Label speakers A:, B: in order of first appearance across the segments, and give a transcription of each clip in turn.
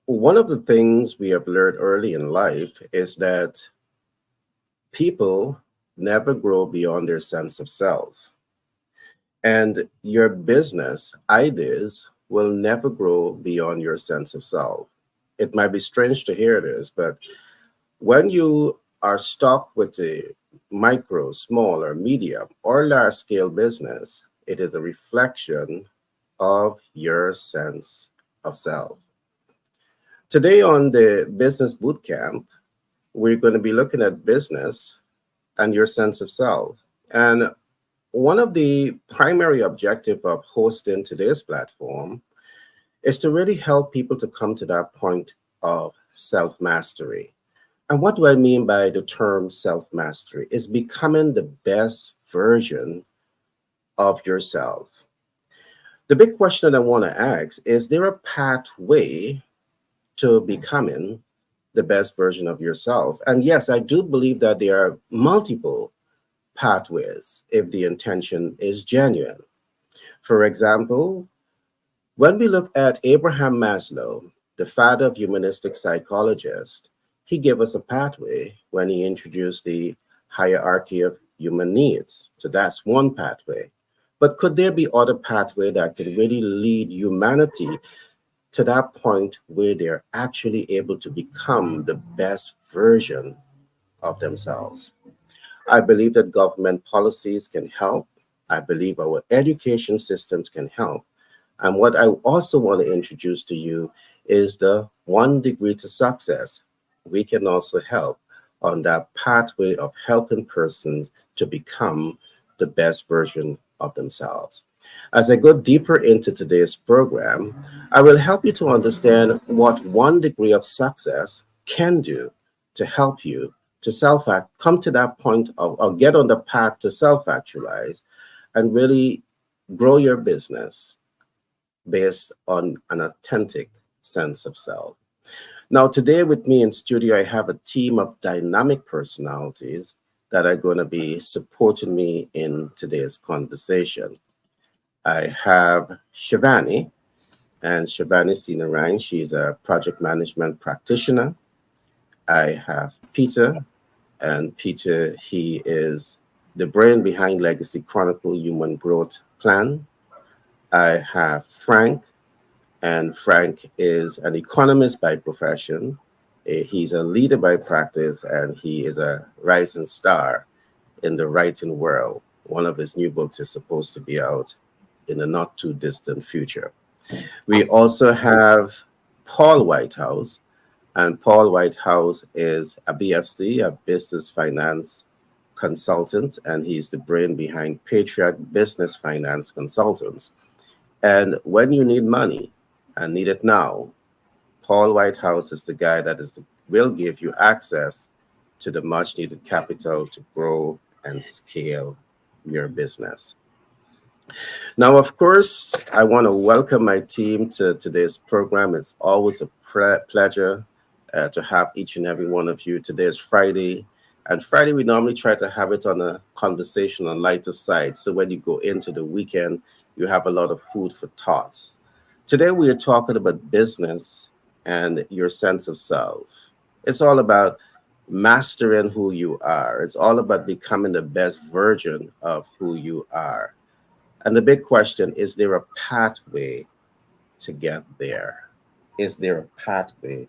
A: One of the things we have learned early in life is that people never grow beyond their sense of self. And your business ideas will never grow beyond your sense of self. It might be strange to hear this, but when you are stuck with a micro, small, or medium, or large scale business, it is a reflection of your sense of self. Today on the Business Bootcamp, we're going to be looking at business and your sense of self. And one of the primary objective of hosting today's platform is to really help people to come to that point of self-mastery. And what do I mean by the term self-mastery? Is becoming the best version of yourself. The big question that I want to ask, is there a pathway to becoming the best version of yourself? And yes, I do believe that there are multiple pathways if the intention is genuine. For example, when we look at Abraham Maslow, the father of humanistic psychologist, he gave us a pathway when he introduced the hierarchy of human needs. So that's one pathway. But could there be other pathway that can really lead humanity to that point where they're actually able to become the best version of themselves? I believe that government policies can help. I believe our education systems can help. And what I also want to introduce to you is the 1 degree to success. We can also help on that pathway of helping persons to become the best version of themselves. As I go deeper into today's program, I will help you to understand what 1 degree of success can do to help you to come to that point of, or get on the path to self actualize and really grow your business based on an authentic sense of self. Now, today with me in studio, I have a team of dynamic personalities that are going to be supporting me in today's conversation. I have Shivani, and Shivani Sinarayan. She's a project management practitioner. I have Peter, and Peter, he is the brain behind Legacy Chronicle Human Growth Plan. I have Frank, and Frank is an economist by profession. He's a leader by practice, and he is a rising star in the writing world. One of his new books is supposed to be out in the not too distant future. We also have Paul Whitehouse, and Paul Whitehouse is a BFC, a business finance consultant, and he's the brain behind Patriot Business Finance Consultants. And when you need money and need it now, Paul Whitehouse is the guy that will give you access to the much needed capital to grow and scale your business. Now, of course, I want to welcome my team to today's program. It's always a pleasure to have each and every one of you. Today is Friday, and Friday we normally try to have it on a conversation on lighter side. So when you go into the weekend, you have a lot of food for thoughts. Today we are talking about business and your sense of self. It's all about mastering who you are. It's all about becoming the best version of who you are. And the big question, is there a pathway to get there? Is there a pathway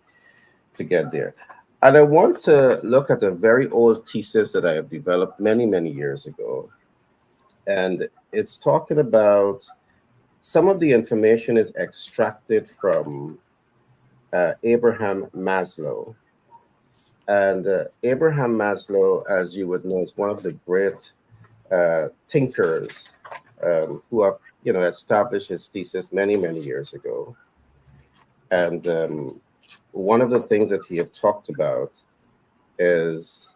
A: to get there? And I want to look at a very old thesis that I have developed many, many years ago. And it's talking about some of the information is extracted from Abraham Maslow. And Abraham Maslow, as you would know, is one of the great thinkers who have, established his thesis many, many years ago. And one of the things that he had talked about is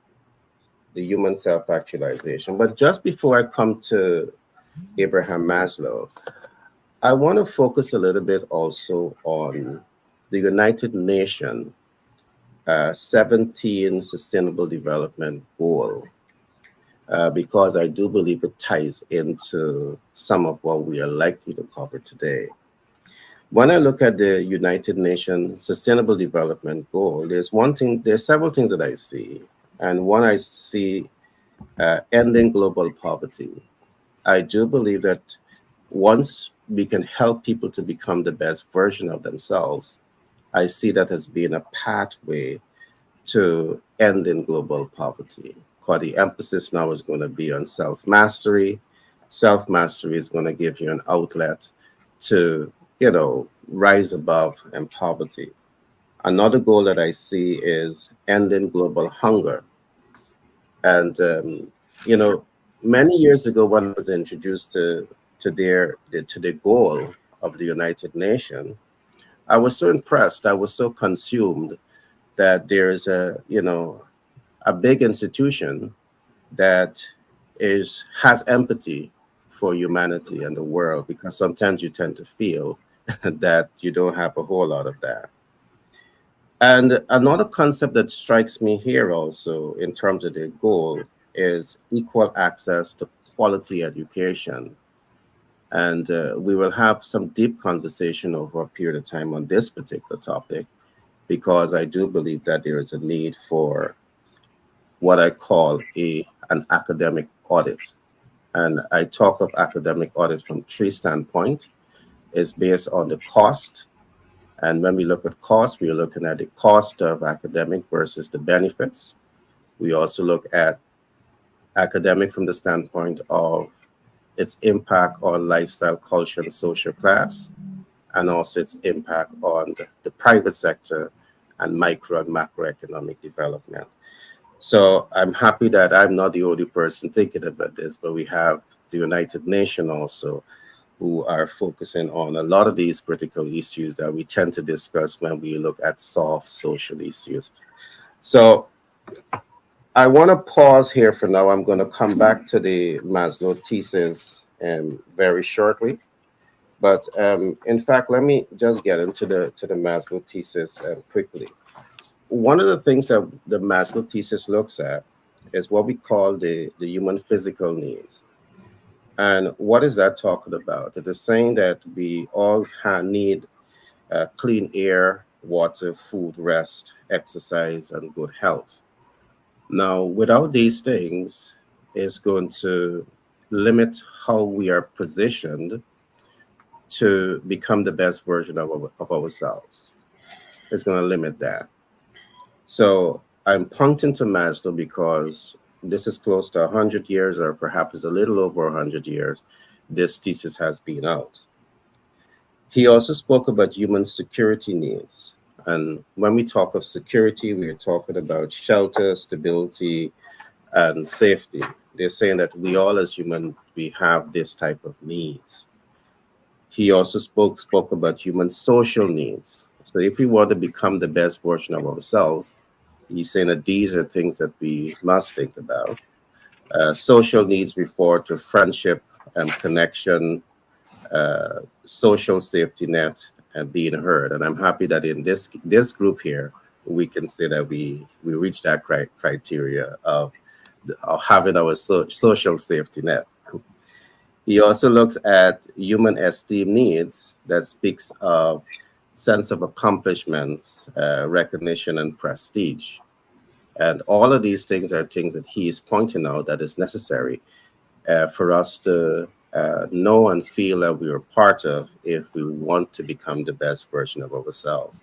A: the human self-actualization. But just before I come to Abraham Maslow, I want to focus a little bit also on the United Nations 17 Sustainable Development Goal, because I do believe it ties into some of what we are likely to cover today. When I look at the United Nations Sustainable Development Goal, there's several things that I see. And one I see ending global poverty. I do believe that once we can help people to become the best version of themselves, I see that as being a pathway to ending global poverty. Because the emphasis now is going to be on self mastery. Self mastery is going to give you an outlet to, rise above and poverty. Another goal that I see is ending global hunger. And many years ago, when I was introduced to the goal of the United Nations, I was so impressed. I was so consumed that there's a big institution that is has empathy for humanity and the world, because sometimes you tend to feel that you don't have a whole lot of that. And another concept that strikes me here also in terms of the goal is equal access to quality education. And we will have some deep conversation over a period of time on this particular topic, because I do believe that there is a need for what I call an academic audit. And I talk of academic audit from three standpoints. It's based on the cost. And when we look at cost, we are looking at the cost of academic versus the benefits. We also look at academic from the standpoint of its impact on lifestyle, culture, and social class, and also its impact on the private sector and micro and macroeconomic development. So I'm happy that I'm not the only person thinking about this, but we have the United Nations also, who are focusing on a lot of these critical issues that we tend to discuss when we look at soft social issues. So I want to pause here for now. I'm going to come back to the Maslow thesis very shortly. But in fact, let me just get into the Maslow thesis quickly. One of the things that the Maslow thesis looks at is what we call the human physical needs. And what is that talking about? It is saying that we all need clean air, water, food, rest, exercise, and good health. Now, without these things, it's going to limit how we are positioned to become the best version of ourselves. It's going to limit that. So I'm pointing to Maslow because this is close to 100 years, or perhaps a little over 100 years, this thesis has been out. He also spoke about human security needs. And when we talk of security, we are talking about shelter, stability, and safety. They're saying that we all as humans, we have this type of needs. He also spoke about human social needs. So if we want to become the best version of ourselves, he's saying that these are things that we must think about. Social needs refer to friendship and connection, social safety net, and being heard. And I'm happy that in this group here, we can say that we reach that criteria of having our social safety net. He also looks at human esteem needs that speaks of sense of accomplishments, recognition, and prestige. And all of these things are things that he is pointing out that is necessary for us to know and feel that we are part of if we want to become the best version of ourselves.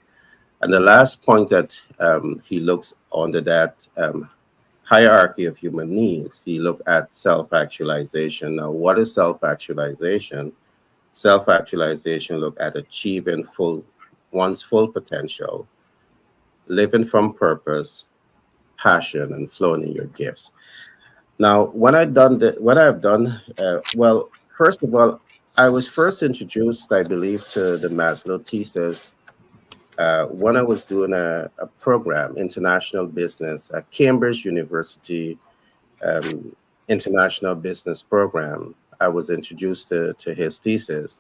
A: And the last point that he looks under that hierarchy of human needs, he looked at self-actualization. Now, what is self-actualization? Self-actualization look at achieving one's full potential, living from purpose, passion, and flowing in your gifts. Now, what I've done, well, first of all, I was first introduced, I believe, to the Maslow thesis when I was doing a program, international business at Cambridge University, um, international business program. I was introduced to his thesis.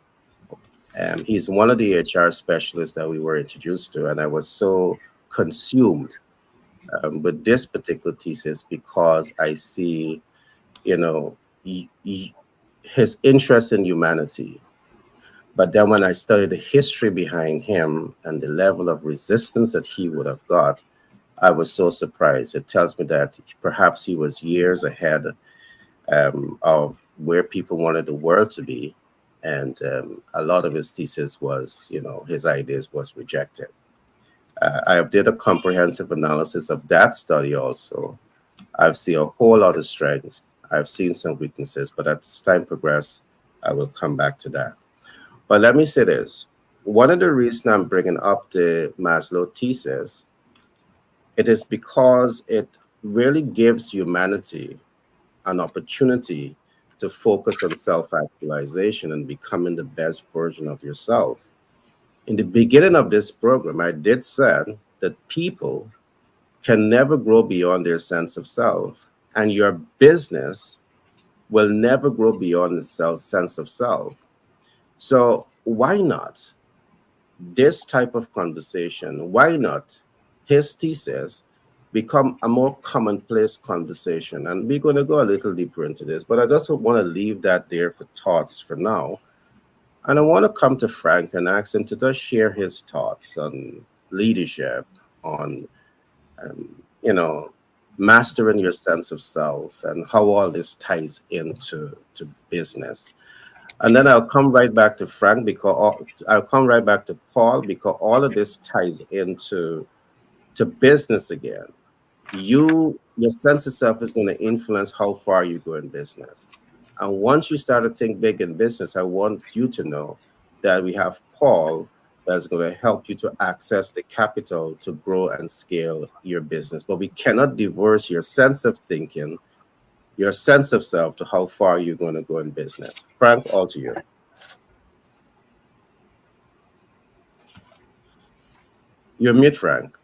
A: He's one of the HR specialists that we were introduced to, and I was so consumed with this particular thesis because I see, you know, his interest in humanity. But then when I studied the history behind him and the level of resistance that he would have got, I was so surprised. It tells me that perhaps he was years ahead of where people wanted the world to be. And a lot of his thesis was, his ideas was rejected. I did a comprehensive analysis of that study also. I've seen a whole lot of strengths. I've seen some weaknesses, but as time progresses, I will come back to that. But let me say this. One of the reasons I'm bringing up the Maslow thesis, it is because it really gives humanity an opportunity to focus on self-actualization and becoming the best version of yourself. In the beginning of this program, I did said that people can never grow beyond their sense of self, and your business will never grow beyond the sense of self. So why not this type of conversation? Why not his thesis become a more commonplace conversation? And we're going to go a little deeper into this, but I just want to leave that there for thoughts for now. And I want to come to Frank and ask him to just share his thoughts on leadership, on um, you know, mastering your sense of self, and how all this ties into business. And then I'll come right back to Frank because I'll come right back to Paul because all of this ties into business again. Your sense of self is going to influence how far you go in business. And once you start to think big in business, I want you to know that we have Paul that's going to help you to access the capital to grow and scale your business. But we cannot divorce your sense of thinking, your sense of self to how far you're going to go in business. Frank, all to you. You're mute, Frank.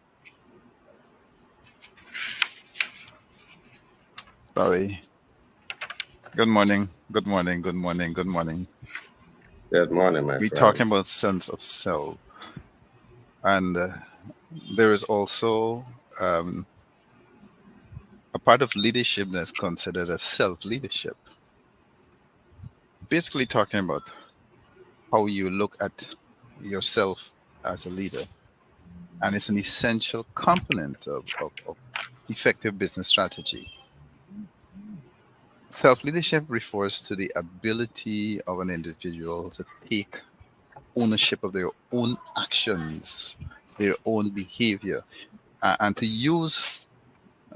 B: Sorry. Good morning. Good morning. Good morning. Good morning.
A: Good morning, my
B: We're
A: friend.
B: talking about sense of self, and there is also a part of leadership that's considered as self leadership. Basically, talking about how you look at yourself as a leader, and it's an essential component of effective business strategy. Self leadership refers to the ability of an individual to take ownership of their own actions, their own behavior, and to use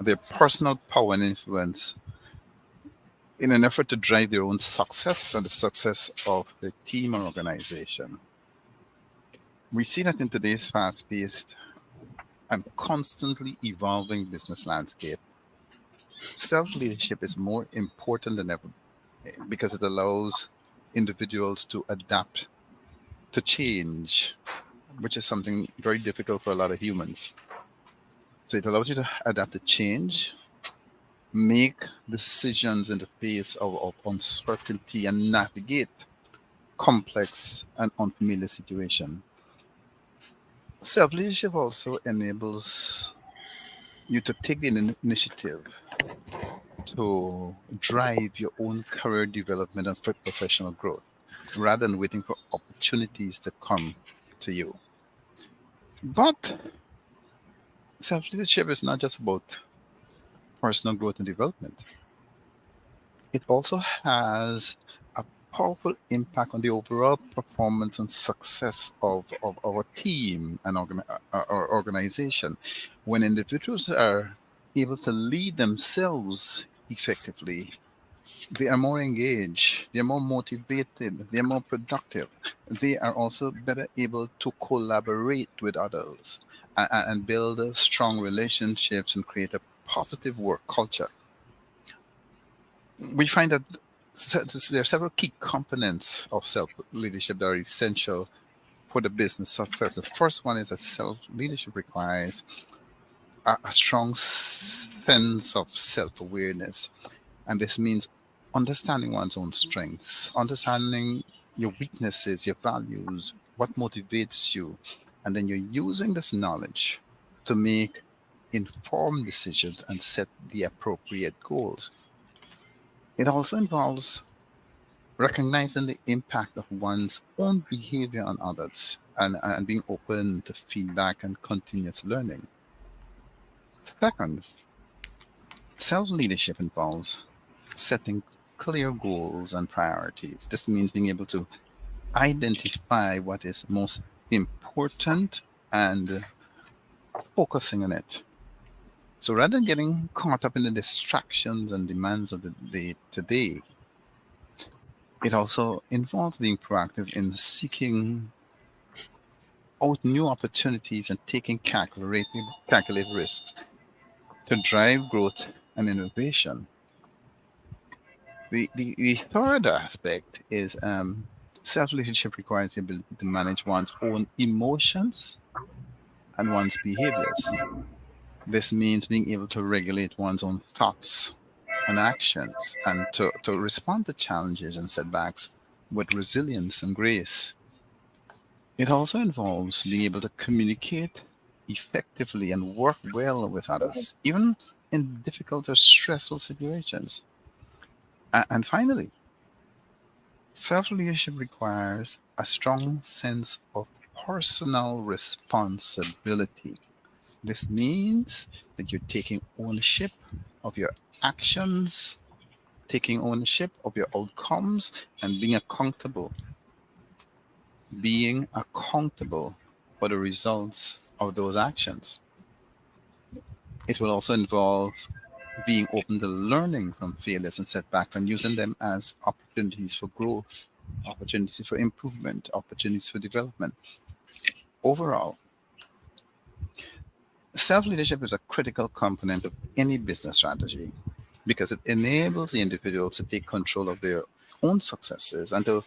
B: their personal power and influence in an effort to drive their own success and the success of the team or organization. We see that in today's fast paced and constantly evolving business landscape, self leadership is more important than ever because it allows individuals to adapt to change, which is something very difficult for a lot of humans. So it allows you to adapt to change, make decisions in the face of uncertainty, and navigate complex and unfamiliar situations. Self leadership also enables you to take the initiative to drive your own career development and professional growth rather than waiting for opportunities to come to you. But self leadership is not just about personal growth and development, it also has a powerful impact on the overall performance and success of our team and our organization. When individuals are able to lead themselves effectively, they are more engaged, they're more motivated, they're more productive. They are also better able to collaborate with others and build strong relationships and create a positive work culture. We find that there are several key components of self leadership that are essential for the business success. The first one is that self leadership requires a strong sense of self awareness. And this means understanding one's own strengths, understanding your weaknesses, your values, what motivates you. And then you're using this knowledge to make informed decisions and set the appropriate goals. It also involves recognizing the impact of one's own behavior on others, and being open to feedback and continuous learning. Second, self leadership involves setting clear goals and priorities. This means being able to identify what is most important and focusing on it. So rather than getting caught up in the distractions and demands of the day to day, it also involves being proactive in seeking out new opportunities and taking calculated risks to drive growth and innovation. The third aspect is self leadership requires the ability to manage one's own emotions and one's behaviors. This means being able to regulate one's own thoughts and actions and to respond to challenges and setbacks with resilience and grace. It also involves being able to communicate effectively and work well with others, even in difficult or stressful situations. And finally, self leadership requires a strong sense of personal responsibility. This means that you're taking ownership of your actions, taking ownership of your outcomes, and being accountable for the results of those actions. It will also involve being open to learning from failures and setbacks and using them as opportunities for growth, opportunities for improvement, opportunities for development. Overall, self leadership is a critical component of any business strategy because it enables the individuals to take control of their own successes and to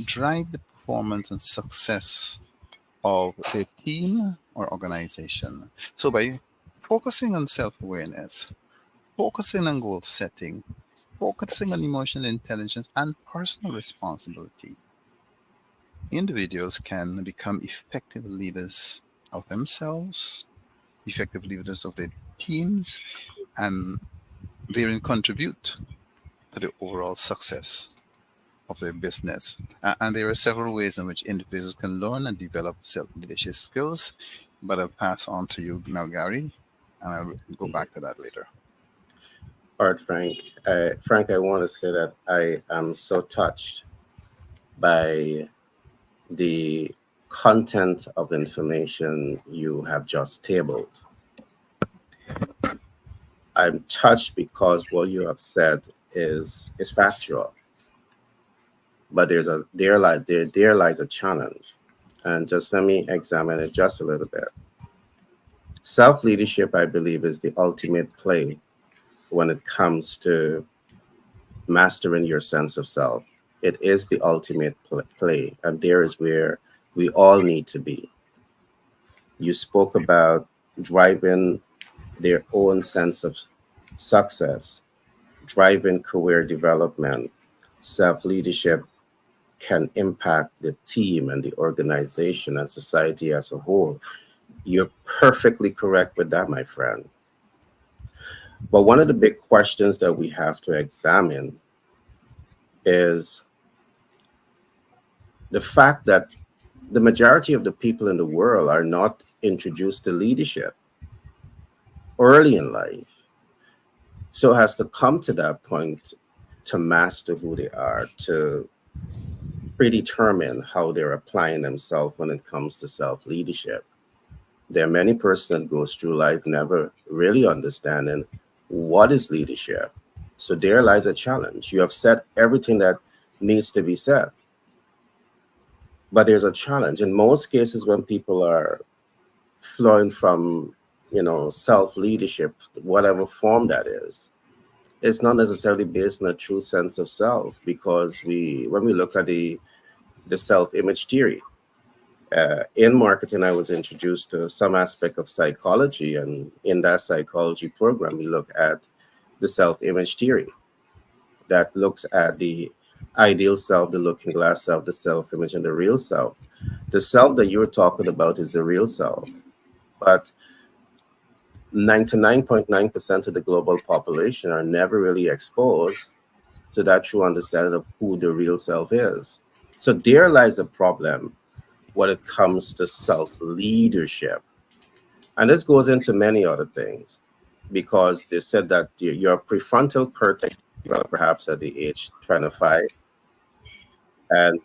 B: drive the performance and success of their team or organization. So, by focusing on self awareness, focusing on goal setting, focusing on emotional intelligence and personal responsibility, individuals can become effective leaders of themselves, effective leaders of their teams, and therein contribute to the overall success of their business. And there are several ways in which individuals can learn and develop self leadership skills, but I'll pass on to you now, Gary, and I'll go back to that later.
A: All right, Frank. Frank, I want to say that I am so touched by the content of information you have just tabled. I'm touched because what you have said is factual, but there lies a challenge, and just let me examine it just a little bit. Self leadership, I believe, is the ultimate play when it comes to mastering your sense of self. It is the ultimate play, and there is where we all need to be. You spoke about driving their own sense of success, driving career development. Self leadership can impact the team and the organization and society as a whole. You're perfectly correct with that, my friend. But one of the big questions that we have to examine is the fact that the majority of the people in the world are not introduced to leadership early in life. So has to come to that point to master who they are, to predetermine how they're applying themselves when it comes to self leadership. There are many persons that goes through life never really understanding what is leadership. So there lies a challenge. You have said everything that needs to be said, but there's a challenge. In most cases, when people are flowing from, self leadership, whatever form that is, it's not necessarily based on a true sense of self, because when we look at the self image theory, in marketing, I was introduced to some aspect of psychology, and in that psychology program, we look at the self image theory that looks at the ideal self, the looking glass self, the self image, and the real self. The self that you're talking about is the real self, but 99.9% of the global population are never really exposed to that true understanding of who the real self is. So there lies the problem when it comes to self leadership. And this goes into many other things because they said that your prefrontal cortex developed perhaps at the age 25. And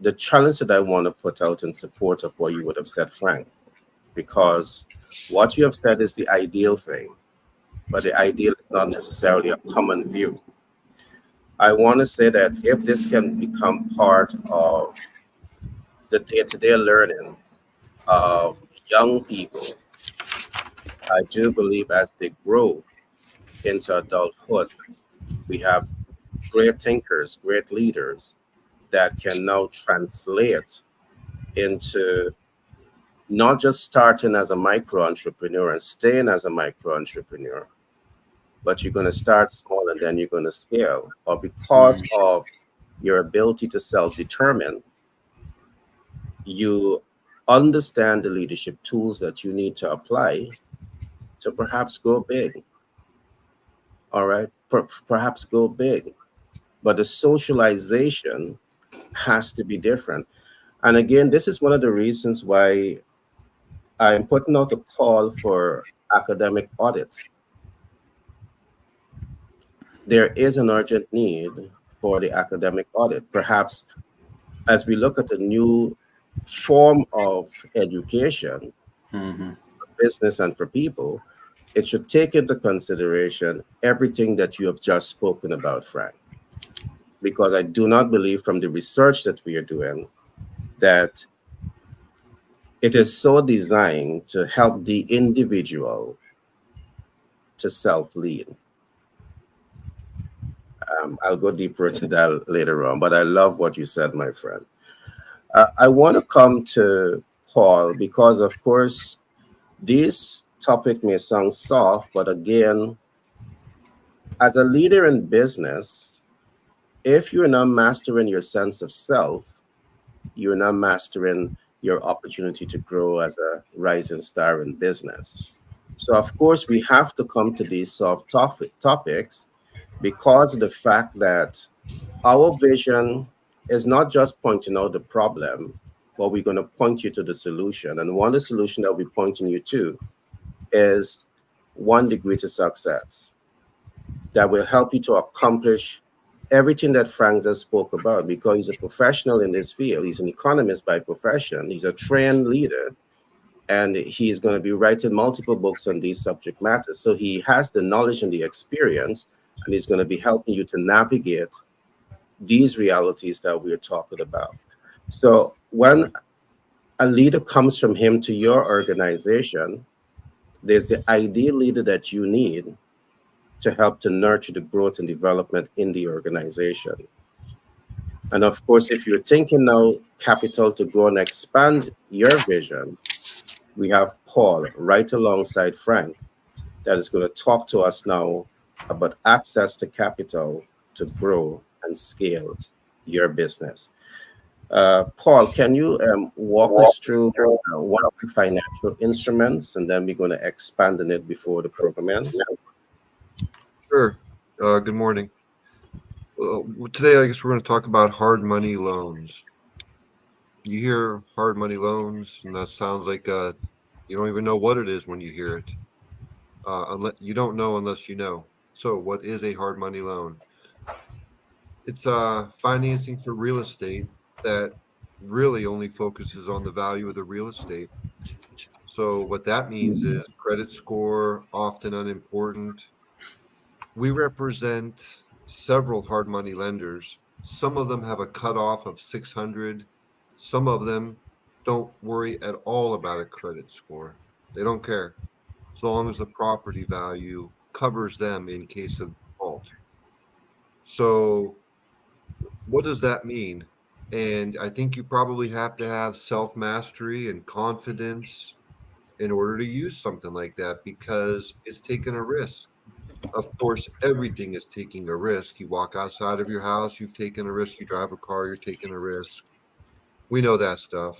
A: the challenge that I want to put out in support of what you would have said, Frank, because what you have said is the ideal thing, but the ideal is not necessarily a common view. I want to say that if this can become part of the day to day learning of young people, I do believe as they grow into adulthood, we have great thinkers, great leaders that can now translate into not just starting as a micro entrepreneur and staying as a micro entrepreneur, but you're going to start small and then you're going to scale. Or because
C: Mm.
A: of your ability to self determine, you understand the leadership tools that you need to apply to perhaps go big. All right. Perhaps go big. But the socialization has to be different. And again, this is one of the reasons why I'm putting out a call for academic audit. There is an urgent need for the academic audit. Perhaps as we look at a new form of education,
C: Mhm.
A: business and for people, it should take into consideration everything that you have just spoken about, Frank. Because I do not believe from the research that we are doing that it is so designed to help the individual to self lead. I'll go deeper into that later on, but I love what you said, my friend. I want to come to Paul because, of course, this topic may sound soft, but again, as a leader in business, if you're not mastering your sense of self, you're not mastering your opportunity to grow as a rising star in business. So, of course, we have to come to these soft topics because of the fact that our vision is not just pointing out the problem, but we're going to point you to the solution. And one of the solution that we're pointing you to is 1 degree to success that will help you to accomplish everything that Frank just spoke about because he's a professional in this field. He's an economist by profession. He's a trained leader and he's going to be writing multiple books on these subject matters. So he has the knowledge and the experience, and he's going to be helping you to navigate these realities that we're talking about. So when a leader comes from him to your organization, there's the ideal leader that you need to help to nurture the growth and development in the organization. And of course, if you're thinking now capital to grow and expand your vision, we have Paul right alongside Frank that is going to talk to us now about access to capital to grow and scale your business. Paul, can you walk us through one of the financial instruments, and then we're going to expand on it before the program ends?
D: Sure. Good morning. Today, I guess we're going to talk about hard money loans. You hear hard money loans, and that sounds like you don't even know what it is when you hear it. Unless you don't know unless you know. So, what is a hard money loan? It's financing for real estate that really only focuses on the value of the real estate. So, what that means is credit score often unimportant. We represent several hard money lenders. Some of them have a cutoff of 600. Some of them don't worry at all about a credit score. They don't care, so long as the property value covers them in case of default. So, what does that mean? And I think you probably have to have self mastery and confidence in order to use something like that because it's taking a risk. Of course, everything is taking a risk. You walk outside of your house, you've taken a risk. You drive a car, you're taking a risk. We know that stuff.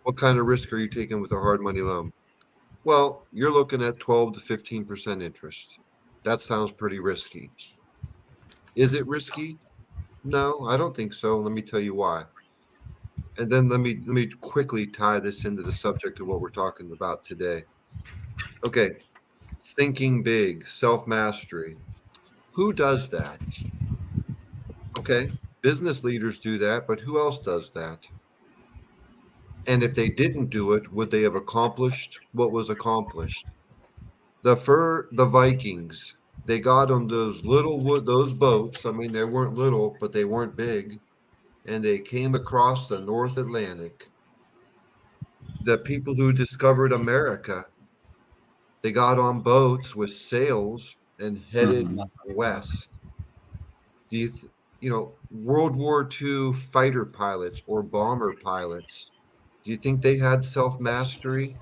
D: What kind of risk are you taking with a hard money loan? Well, you're looking at 12 to 15% interest. That sounds pretty risky. Is it risky? No, I don't think so. Let me tell you why. And then let me quickly tie this into the subject of what we're talking about today. Okay, thinking big, self-mastery. Who does that? Okay, business leaders do that, but who else does that? And if they didn't do it, would they have accomplished what was accomplished? The Vikings, they got on those boats. I mean, they weren't little, but they weren't big, and they came across the North Atlantic. The people who discovered America, they got on boats with sails and headed
B: Mhm.
D: west. Do you, World War II fighter pilots or bomber pilots, do you think they had self-mastery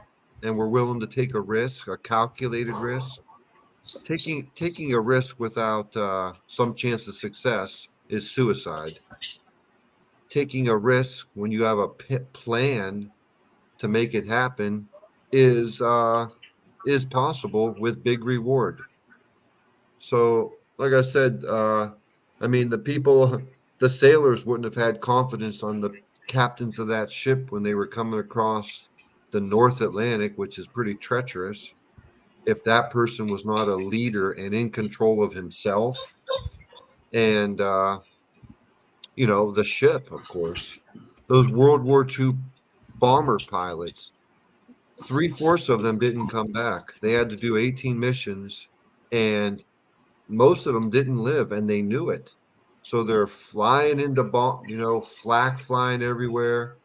D: and were willing to take a risk, a calculated risk? Taking a risk without some chance of success is suicide. Taking a risk when you have a plan to make it happen is possible with big reward. So, like I said, I mean, the sailors wouldn't have had confidence on the captains of that ship when they were coming across the North Atlantic, which is pretty treacherous, if that person was not a leader and in control of himself and, the ship, of course. Those World War II bomber pilots, three-fourths of them didn't come back. They had to do 18 missions, and most of them didn't live, and they knew it. So they're flying into flak flying everywhere.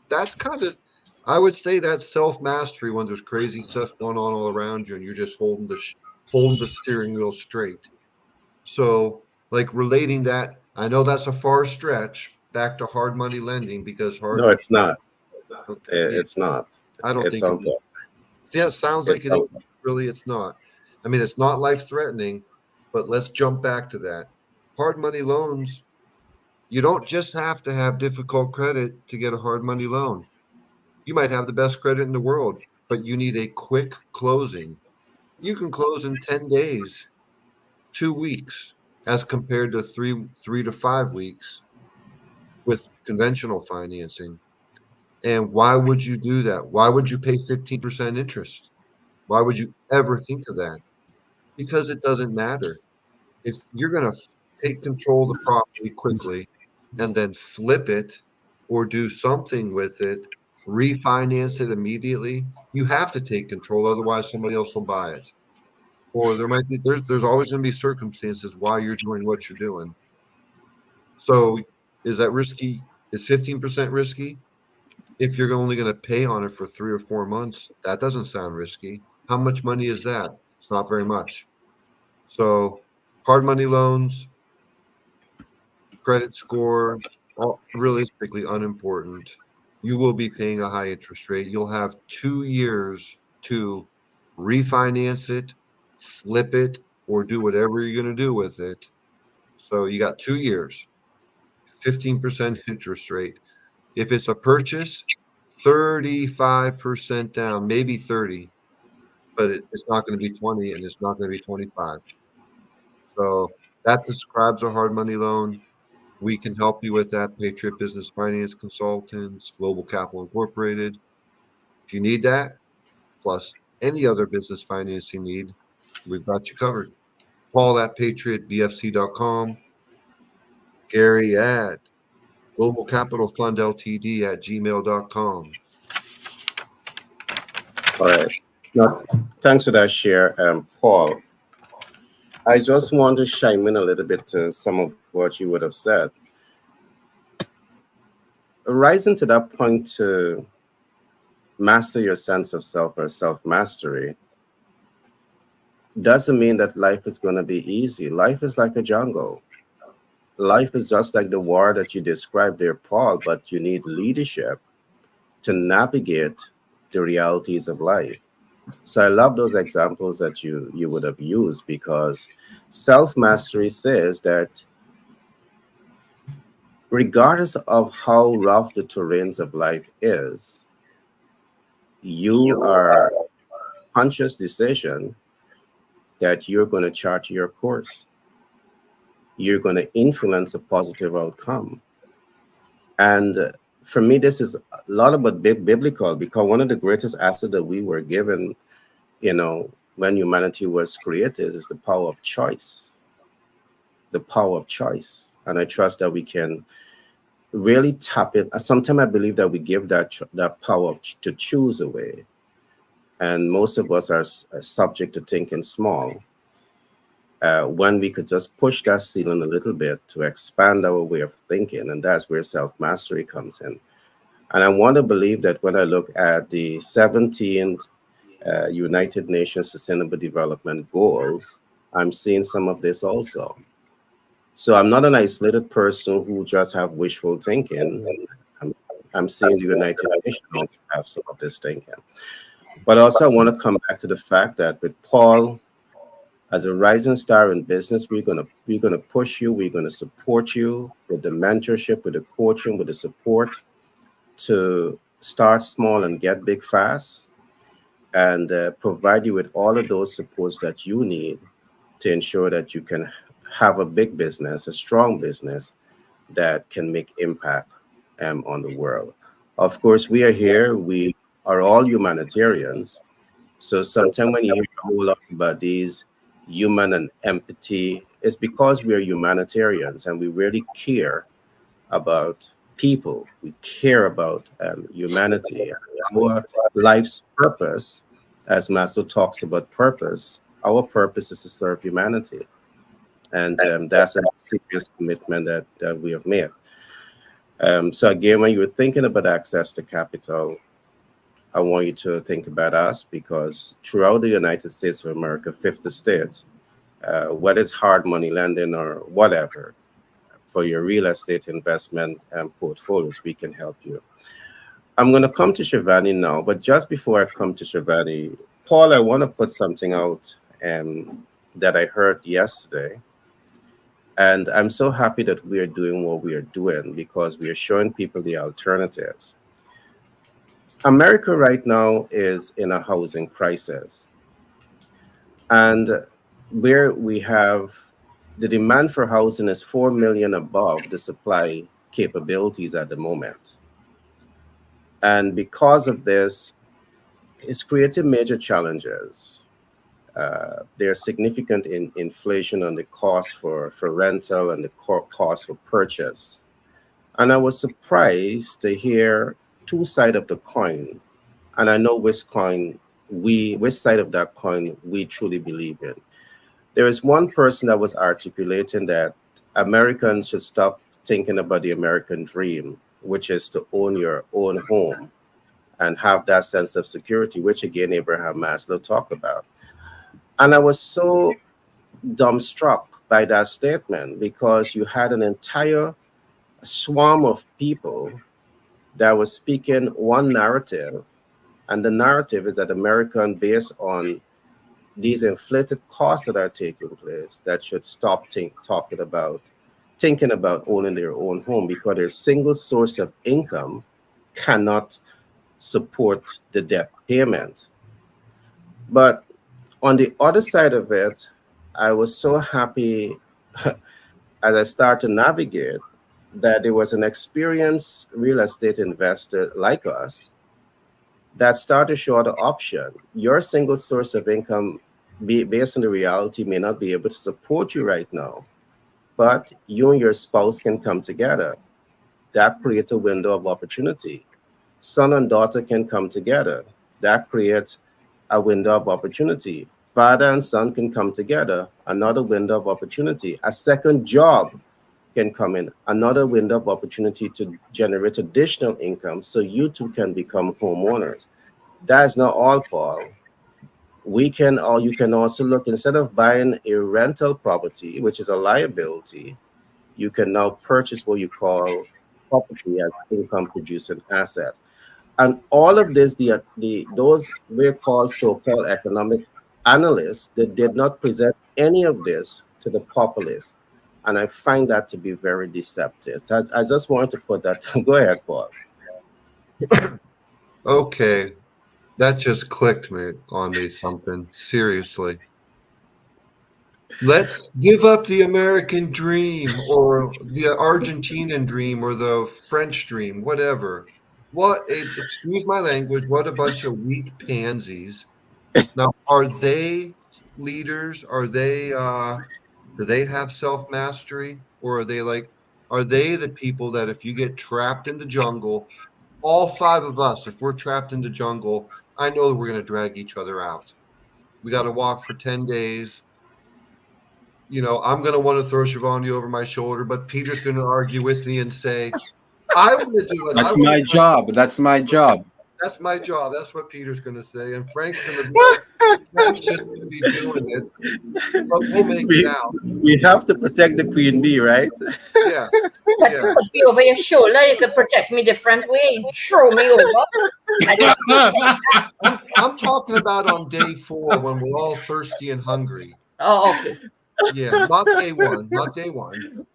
D: That's kind of, I would say that's self-mastery when there's crazy stuff going on all around you, and you're just holding the steering wheel straight. So, like relating that, I know that's a far stretch back to hard money lending because hard
A: No,
D: money.
A: it's not.
D: Okay, yeah,
A: It's not.
D: I don't
A: It's
D: think it is.
A: unfair.
D: Yeah, it sounds like
A: It's
D: it is.
A: unfair.
D: Really, it's not. I mean, it's not life threatening, but let's jump back to that. Hard money loans, you don't just have to have difficult credit to get a hard money loan. You might have the best credit in the world, but you need a quick closing. You can close in 10 days, 2 weeks, as compared to three to 5 weeks with conventional financing. And why would you do that? Why would you pay 15% interest? Why would you ever think of that? Because it doesn't matter. If you're going to take control of the property quickly and then flip it or do something with it, refinance it immediately, you have to take control. Otherwise, somebody else will buy it. Or there's always going to be circumstances why you're doing what you're doing. So is that risky? Is 15% risky? If you're only going to pay on it for 3 or 4 months, that doesn't sound risky. How much money is that? It's not very much. So hard money loans, credit score, all realistically unimportant. You will be paying a high interest rate. You'll have 2 years to refinance it, flip it, or do whatever you're going to do with it. So you got 2 years, 15% interest rate. If it's a purchase, 35% down, maybe 30, but it's not going to be 20 and it's not going to be 25. So that describes a hard money loan. We can help you with that. Patriot Business Finance Consultants, Global Capital Incorporated. If you need that, plus any other business financing need, we've got you covered. Paul at patriotbfc.com, Gary at Global Capital Fund Ltd at gmail.com.
A: All right. Now, thanks for that share, Paul. I just want to chime in a little bit to some of what you would have said. Rising to that point to master your sense of self or self mastery doesn't mean that life is going to be easy. Life is like a jungle. Life is just like the war that you described there, Paul, but you need leadership to navigate the realities of life. So I love those examples that you would have used because self mastery says that regardless of how rough the terrains of life is, you are conscious decision that you're going to chart your course. you're going to influence a positive outcome. And for me, this is a lot about biblical, because one of the greatest assets that we were given, when humanity was created, is the power of choice. The power of choice. And I trust that we can really tap it. Sometimes I believe that we give that power to choose away. And most of us are subject to thinking small, when we could just push that ceiling a little bit to expand our way of thinking. And that's where self mastery comes in. And I want to believe that when I look at the 17th United Nations Sustainable Development Goals, I'm seeing some of this also. So I'm not an isolated person who just have wishful thinking. I'm, I'm seeing the United Nations also have some of this thinking. But also, I want to come back to the fact that with Paul, as a rising star in business, we're gonna push you. We're gonna support you with the mentorship, with the coaching, with the support to start small and get big fast, and provide you with all of those supports that you need to ensure that you can have a big business, a strong business that can make impact on the world. Of course, we are here. We are all humanitarians. So sometimes when you hear a whole lot about these human and empathy, it's because we are humanitarians and we really care about people. We care about humanity. Our life's purpose, as Maslow talks about purpose, our purpose is to serve humanity. And that's a serious commitment that we have made. So again, when you're thinking about access to capital, I want you to think about us, because throughout the United States of America, 50 states, whether it's hard money lending or whatever, for your real estate investment and portfolios, we can help you. I'm going to come to Shivani now, but just before I come to Shivani, Paul, I want to put something out that I heard yesterday. And I'm so happy that we are doing what we are doing, because we are showing people the alternatives. America right now is in a housing crisis, and where we have the demand for housing is 4 million above the supply capabilities at the moment. And because of this, it's created major challenges. There's significant inflation on the cost for rental and the cost for purchase. And I was surprised to hear two sides of the coin. And I know which side of that coin we truly believe in. There is one person that was articulating that Americans should stop thinking about the American dream, which is to own your own home and have that sense of security, which again Abraham Maslow talked about. And I was so dumbstruck by that statement, because you had an entire swarm of people that was speaking one narrative, and the narrative is that American, based on these inflated costs that are taking place, that should stop thinking about owning their own home, because their single source of income cannot support the debt payment. But on the other side of it, I was so happy as I started to navigate that there was an experienced real estate investor like us that started to show the option. Your single source of income, based on the reality, may not be able to support you right now, but you and your spouse can come together. That creates a window of opportunity. Son and daughter can come together. That creates a window of opportunity. Father and son can come together, another window of opportunity. A second job can come in, another window of opportunity to generate additional income so you too can become homeowners. That's not all, Paul. You can also look, instead of buying a rental property, which is a liability, you can now purchase what you call property as income producing asset. And all of this, the those we call so-called economic analysts, they did not present any of this to the populace. And I find that to be very deceptive. I just wanted to put that. Go ahead, Paul.
D: Okay, that just clicked me on me something. Seriously. Let's give up the American dream or the Argentinian dream or the French dream, whatever. Excuse my language, what a bunch of weak pansies. Now, are they leaders? Do they have self-mastery? Or are they the people that if you get trapped in the jungle, all five of us, if we're trapped in the jungle, I know that we're going to drag each other out. We got to walk for 10 days. I'm going to want to throw Shivani over my shoulder, but Peter's going to argue with me and say, I want to do it. I
C: That's
D: want
C: my
D: to.
C: job. That's my job.
D: That's my job. That's what Peter's going to say. And Frank's going to be like, Frank's just going to be doing it, but we'll make it
A: we
D: out.
A: we have to protect the queen bee, right?
D: Yeah.
E: But
D: Yeah.
E: you could be over your shoulder. You could protect me different way. Throw me over. I don't.
D: I'm talking about on day 4 when we're all thirsty and hungry.
E: Oh, okay.
D: Yeah. Not day 1. Not day 1.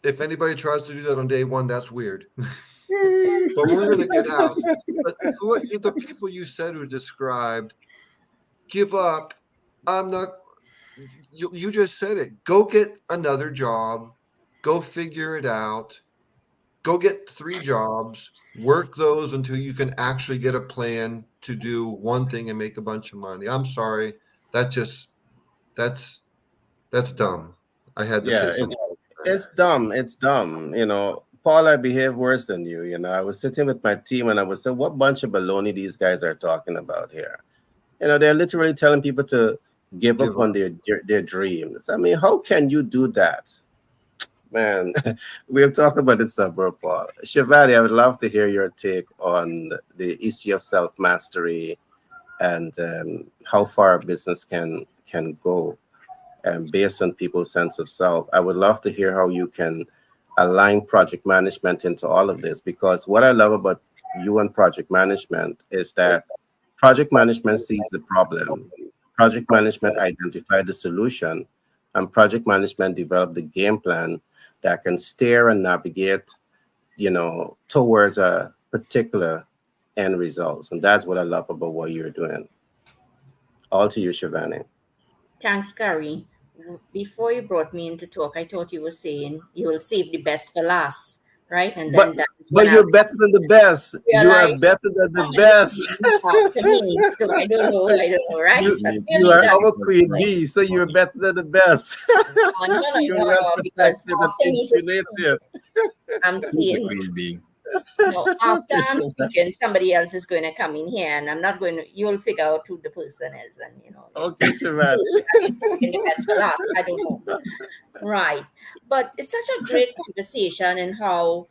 D: If anybody tries to do that on day 1, that's weird. But we're going to get out. But the people you said who described, give up. I'm not. You just said it. Go get another job. Go figure it out. Go get 3 jobs. Work those until you can actually get a plan to do one thing and make a bunch of money. I'm sorry. That's that's dumb. I had to say
A: Yeah,
D: something.
A: it's dumb. It's dumb. Paul, I behave worse than you. I was sitting with my team and I was saying, what bunch of baloney these guys are talking about here? They're literally telling people to give
D: Give
A: up on
D: up.
A: their dreams. I mean, how can you do that? Man, we've talked about this suburb, Paul. Shivani, I would love to hear your take on the issue of self mastery and how far a business can go based on people's sense of self. I would love to hear how you can align project management into all of this, because what I love about you and project management is that project management sees the problem, project management identify the solution, and project management develop the game plan that can steer and navigate, towards a particular end results. And that's what I love about what you're doing. All to you, Shivani.
E: Thanks, Gary. Before you brought me into talk, I thought you were saying you will save the best for last, right? And
A: But
E: then that is when
A: but
E: I
A: you're better than the best. You are
E: realized
A: better than the
E: somebody is
A: best.
E: named after me. So I don't know. I don't know, right? But
A: You
E: clearly
A: are
E: that
A: our
E: is
A: queen
E: right.
A: bee, so you're better than the best.
E: No, no, no,
A: You're
E: no,
A: well
E: no, because
A: protected and
E: after me to speak,
A: insulated.
E: I'm
C: Who's the
E: seeing
C: queen bee?
E: no, after I'm speaking, somebody else is going to come in here, and I'm not going to. You'll figure out who the person is, and
A: Okay,
E: the
A: Shivani.
E: person that you're saving the best for last. I don't know, right? But it's such a great conversation, and how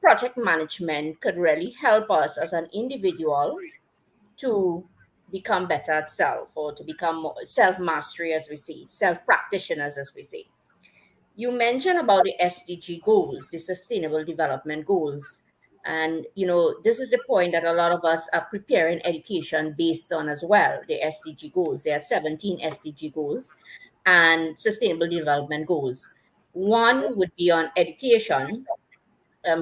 E: project management could really help us as an individual to become better at self, or to become more self mastery, as we say, self practitioners, as we say. You mentioned about the SDG goals, the Sustainable Development Goals. And, this is the point that a lot of us are preparing education based on as well, the SDG goals. There are 17 SDG goals and Sustainable Development Goals. One would be on education,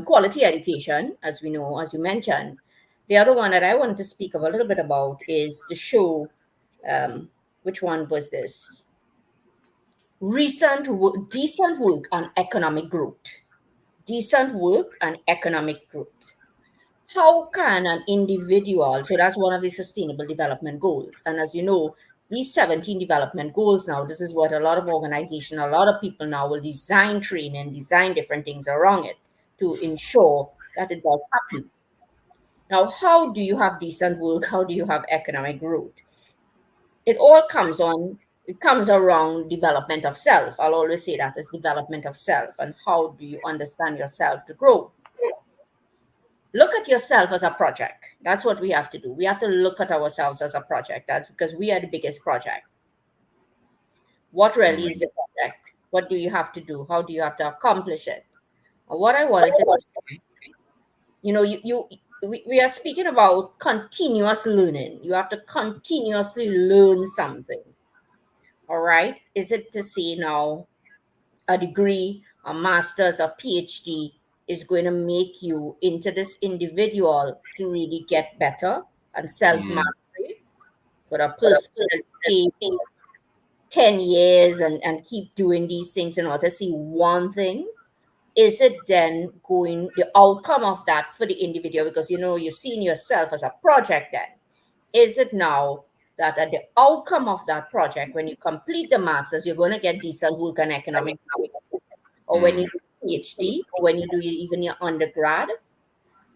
E: quality education, as we know, as you mentioned. The other one that I wanted to speak a little bit about is to show, which one was this? Decent work and economic growth. Decent work and economic growth. How can an individual, so that's one of the sustainable development goals. And as you know, these 17 development goals now, this is what a lot of organizations, a lot of people now will design training, design different things around it to ensure that it does happen. Now, how do you have decent work? How do you have economic growth? It comes around development of self. I'll always say that as development of self. And how do you understand yourself to grow? Look at yourself as a project. That's what we have to do. We have to look at ourselves as a project. That's because we are the biggest project. What really is the project? What do you have to do? How do you have to accomplish it? What I wanted to, we are speaking about continuous learning. You have to continuously learn something. All right. Is it to say now a degree, a master's, a PhD is going to make you into this individual to really get better and self
C: Mm,
E: mastery? Could a person stay 10 years and keep doing these things in order to see one thing? Is it then going the outcome of that for the individual, because you're seeing yourself as a project, then is it now that at the outcome of that project, when you complete the masters, you're going to get decent work and economic growth, or when you
B: Mm.
E: do PhD, or when you do even your undergrad?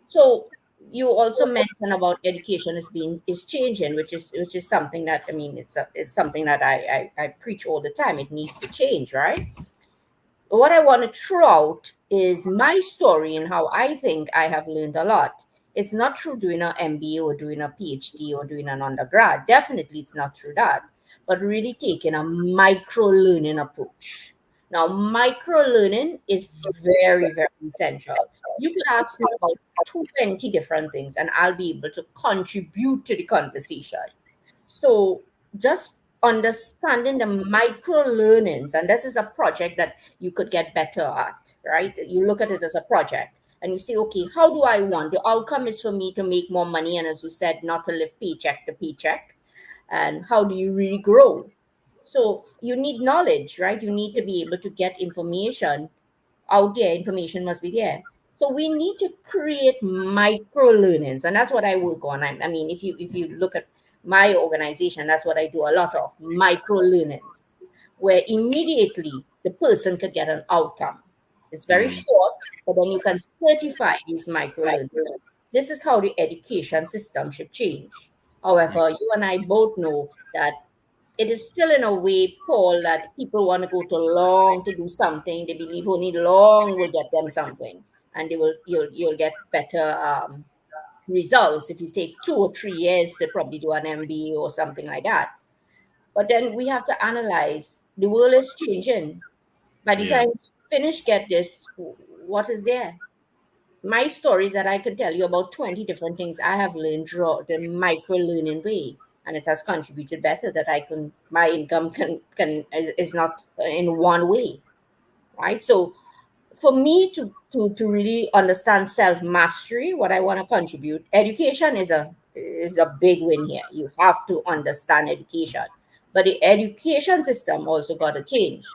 E: So you also mentioned about education is changing, which is something that, I mean, it's something that I preach all the time. It needs to change, right? What I want to throw out is my story and how I think I have learned a lot. It's not through doing an MBA or doing a PhD or doing an undergrad. Definitely, it's not through that, but really taking a micro learning approach. Now, micro learning is very, very essential. You could ask me about 20 different things, and I'll be able to contribute to the conversation. So just understanding the micro learnings, and this is a project that you could get better at, right? You look at it as a project and you say, okay, how do I want? The outcome is for me to make more money, and as you said, not to live paycheck to paycheck. And how do you really grow? So you need knowledge, right? You need to be able to get information out there. Information must be there. So we need to create micro learnings, and that's what I work on. I mean, if you look at my organization, that's what I do a lot of, micro learnings, where immediately the person could get an outcome. It's very
B: Mm.
E: short, but then you can certify these micro learnings. This is how the education system should change. However, you and I both know that it is still in a way, Paul, that people want to go to long to do something. They believe only long will get them something, and you'll get better results if you take 2 or 3 years to probably do an MBA or something like that. But then we have to analyze, the world is changing. By the
B: Yeah.
E: time you finish, get this, what is there? My stories that I could tell you about 20 different things I have learned through the micro learning way, and it has contributed better that I can my income can is not in one way, right? So for me to really understand self mastery, what I want to contribute, education is a big win here. You have to understand education, but the education system also got to change.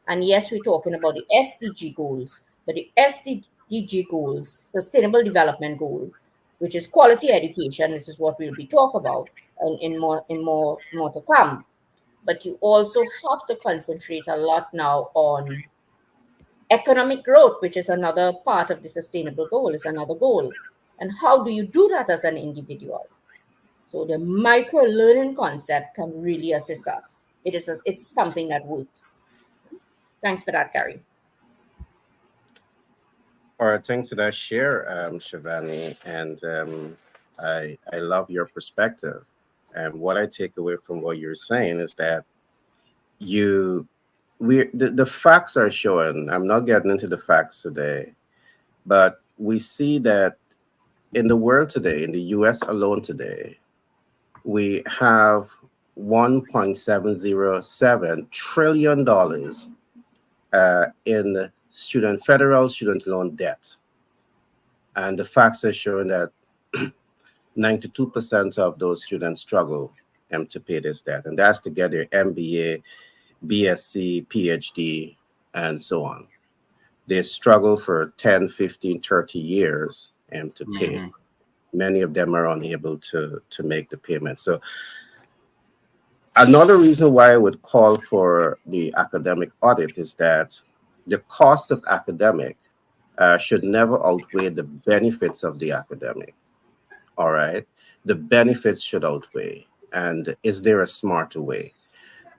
E: And yes, we're talking about the SDG goals, but the SDG goals, Sustainable Development Goal, which is quality education. This is what we'll be talk about in more to come. But you also have to concentrate a lot now on economic growth, which is another part of the sustainable goal, is another goal. And how do you do that as an individual? So the micro learning concept can really assist us. It's something that works. Thanks for that, Gary.
A: All right, thanks for that share, Shivani. And I love your perspective. And what I take away from what you're saying is that you the facts are showing. I'm not getting into the facts today, but we see that in the world today, in the US alone today, we have $1.707 trillion in federal student loan debt. And the facts are showing that 92% of those students struggle to pay this debt. And that's to get their MBA, BSc, PhD, and so on. They struggle for 10, 15, 30 years to pay.
B: Hmm.
A: Many of them are unable to make the payment. So another reason why I would call for the academic audit is that the cost of academic should never outweigh the benefits of the academic. All right. The benefits should outweigh. And is there a smarter way?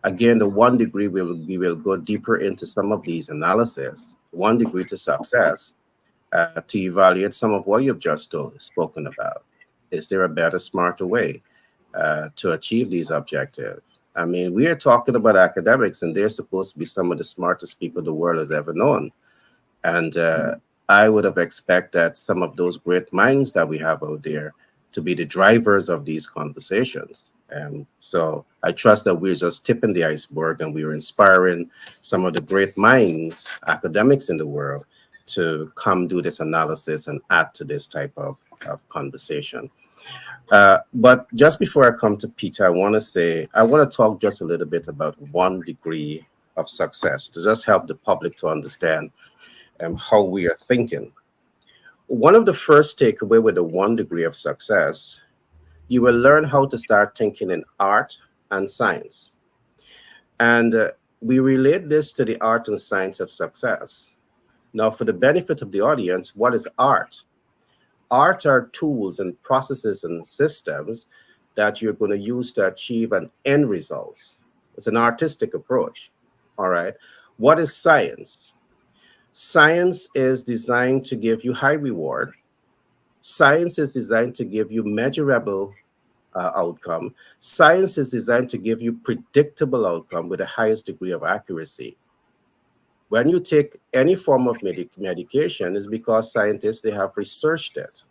A: Again, the 1 degree we will go deeper into some of these analysis. 1 degree to success to evaluate some of what you've just spoken about. Is there a better, smarter way to achieve these objectives? I mean, we are talking about academics, and they're supposed to be some of the smartest people the world has ever known. And I would have expected that some of those great minds that we have out there to be the drivers of these conversations. And so I trust that we're just tipping the iceberg and we're inspiring some of the great minds, academics in the world, to come do this analysis and add to this type of conversation. But just before I come to Peter, I want to talk just a little bit about one degree of success to just help the public to understand how we are thinking. One of the first takeaway with the one degree of success, you will learn how to start thinking in art and science. And we relate this to the art and science of success. Now, for the benefit of the audience, what is art? Art are tools and processes and systems that you're going to use to achieve an end result. It's an artistic approach. All right. What is science? Science is designed to give you high reward. Science is designed to give you measurable outcome. Science is designed to give you predictable outcome with the highest degree of accuracy. When you take any form of medication, it's because scientists they have researched it,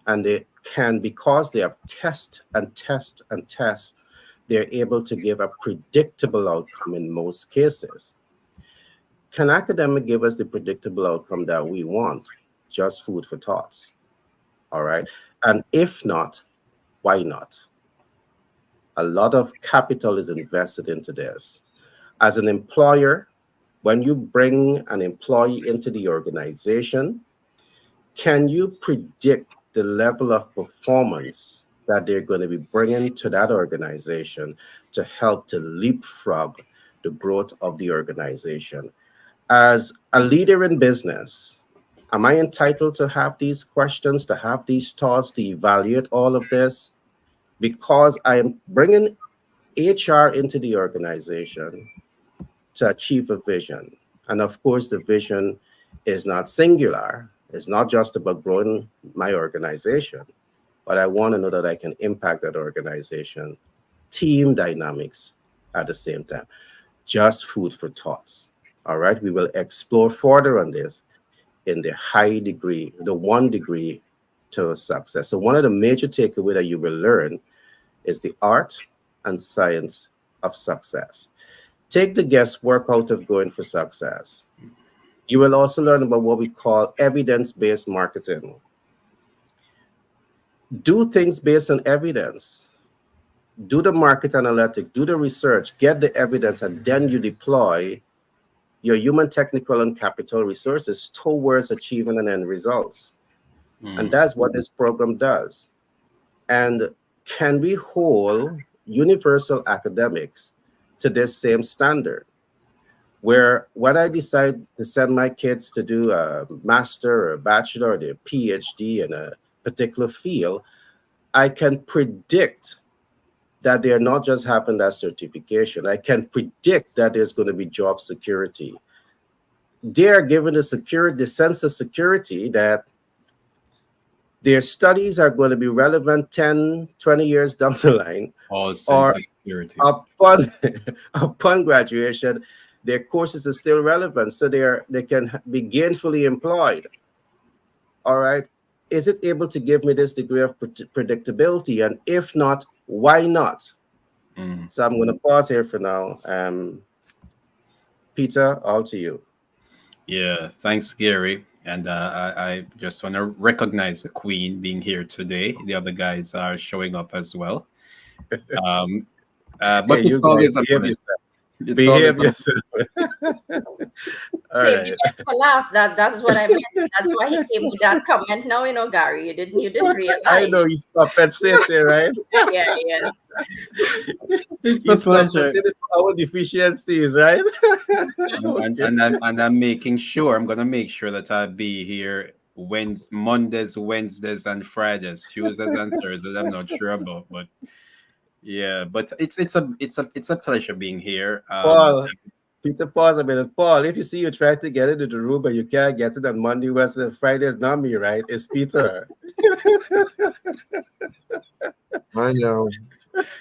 A: and they can because they have test, they're able to give a predictable outcome in most cases. Can academic give us the predictable outcome that we want? Just food for thoughts. All right. And if not, why not? A lot of capital is invested into this. As an employer, when you bring an employee into the organization, can you predict the level of performance that they're going to be bringing to that organization to help to leapfrog the growth of the organization? As a leader in business, am I entitled to have these questions, to have these thoughts, to evaluate all of this? Because I am bringing HR into the organization to achieve a vision. And of course, the vision is not singular. It's not just about growing my organization, but I want to know that I can impact that organization, team dynamics at the same time. Just food for thoughts. All right. We will explore further on this in the high degree, the one degree to success. So one of the major takeaways that you will learn is the art and science of success. Take the guesswork out of going for success. You will also learn about what we call evidence-based marketing. Do things based on evidence. Do the market analytics, do the research, get the evidence, and then you deploy your human, technical, and capital resources towards achieving an end results. And that's what this program does. And can we hold universal academics to this same standard? Where when I decide to send my kids to do a master or a bachelor or their PhD in a particular field, I can predict that they are not just having that certification. I can predict that there's going to be job security. They are given the sense of security that their studies are going to be relevant 10, 20 years down the line,
C: All sense
A: or
C: of security.
A: upon upon graduation, their courses are still relevant, so they can be gainfully employed. All right, is it able to give me this degree of predictability? And if not, why not? So I'm going to pause here for now. Peter, all to you.
C: Yeah, thanks, Gary. And I just want to recognize the Queen being here today. The other guys are showing up as well. But
A: You
C: it's
A: guys
C: always a
A: behave
C: pleasure.
A: yourself.
C: It's always
A: Behave
C: a
A: yourself. All
E: Save
A: right.
E: the best for last. That's what I meant. That's why he came with that comment. Now you know, Gary. You didn't
A: I
E: realize.
A: know he's compensating, right?
E: Yeah, yeah.
C: it's a
A: He's
C: pleasure.
A: compensating for our deficiencies, right?
C: And,
A: Okay.
C: I'm making sure I'm gonna make sure that I'll be here Mondays, Wednesdays, and Fridays, Tuesdays and Thursdays. I'm not sure about, but yeah, but it's a pleasure being here.
A: Paul, Peter, pause a minute. Paul, if you see you try to get into the room but you can't get it on Monday, Wednesday, and Friday, it's not me, right? It's Peter.
D: I know.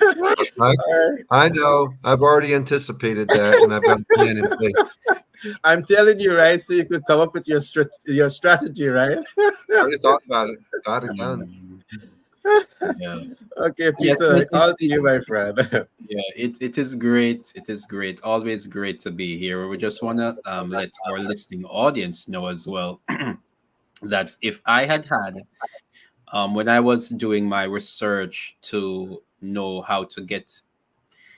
A: All right.
D: I know. I've already anticipated that, and I've got a plan in place.
A: I'm telling you, right? So you could come up with your strategy, right?
D: I already thought about it. Got it done.
C: um, yeah.
A: Okay,
C: Yes,
A: Peter, all to you, my friend.
C: yeah, it is great. It is great. Always great to be here. We just want to let our listening audience know as well that if I had When I was doing my research to know how to get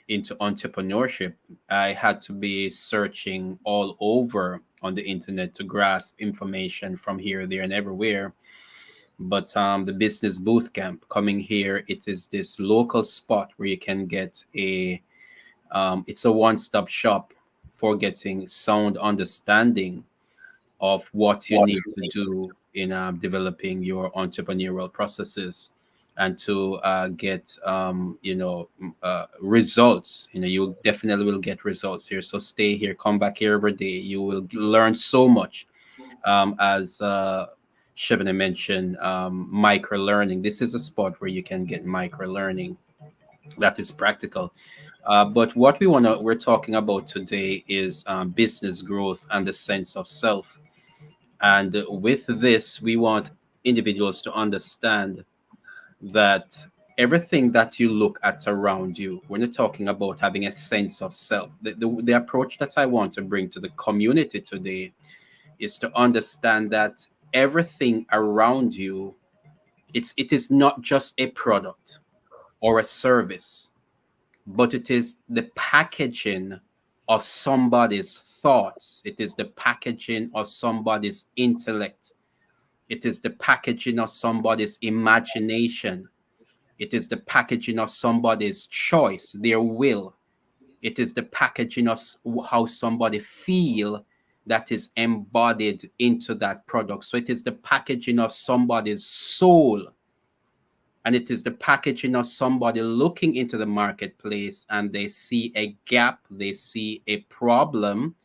C: into entrepreneurship, I had to be searching all over on the internet to grasp information from here, there, and everywhere. But the business boot camp coming here, it is this local spot where you can get a it's a one-stop shop for getting sound understanding of what you need to do in developing your entrepreneurial processes and to get results. You definitely will get results here, so stay here, come back here every day. You will learn so much. As Shivana mentioned, micro learning, this is a spot where you can get micro learning that is practical. But what we're talking about today is business growth and the sense of self. And with this, we want individuals to understand that everything that you look at around you, when you're talking about having a sense of self, the approach that I want to bring to the community today is to understand that everything around you, it is not just a product or a service, but it is the packaging of somebody's thoughts. It is the packaging of somebody's intellect. It is the packaging of somebody's imagination. It is the packaging of somebody's choice, their will. It is the packaging of how somebody feel that is embodied into that product. So it is the packaging of somebody's soul, and it is the packaging of somebody looking into the marketplace and they see a gap, they see a problem,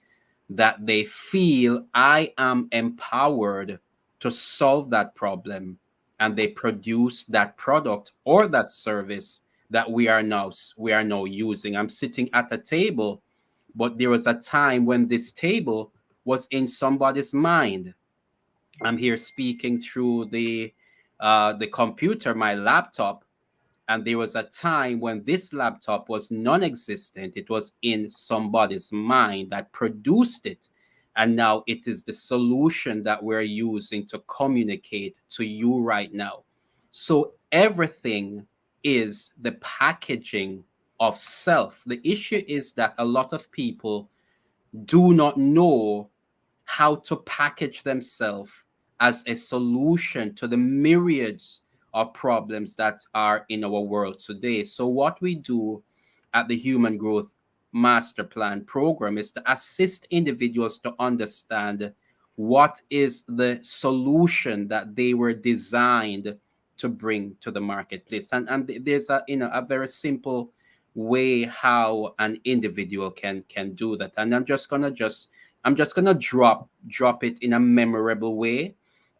C: that they feel I am empowered to solve that problem, and they produce that product or that service that we are now using. I'm sitting at a table, but there was a time when this table was in somebody's mind. I'm here speaking through the computer, my laptop, and there was a time when this laptop was non-existent. It was in somebody's mind that produced it, and now it is the solution that we're using to communicate to you right now. So everything is the packaging of self. The issue is that a lot of people do not know how to package themselves as a solution to the myriads of problems that are in our world today. So, what we do at the Human Growth Master Plan program is to assist individuals to understand what is the solution that they were designed to bring to the marketplace. And there's a very simple way how an individual can do that. And I'm just gonna drop it in a memorable way,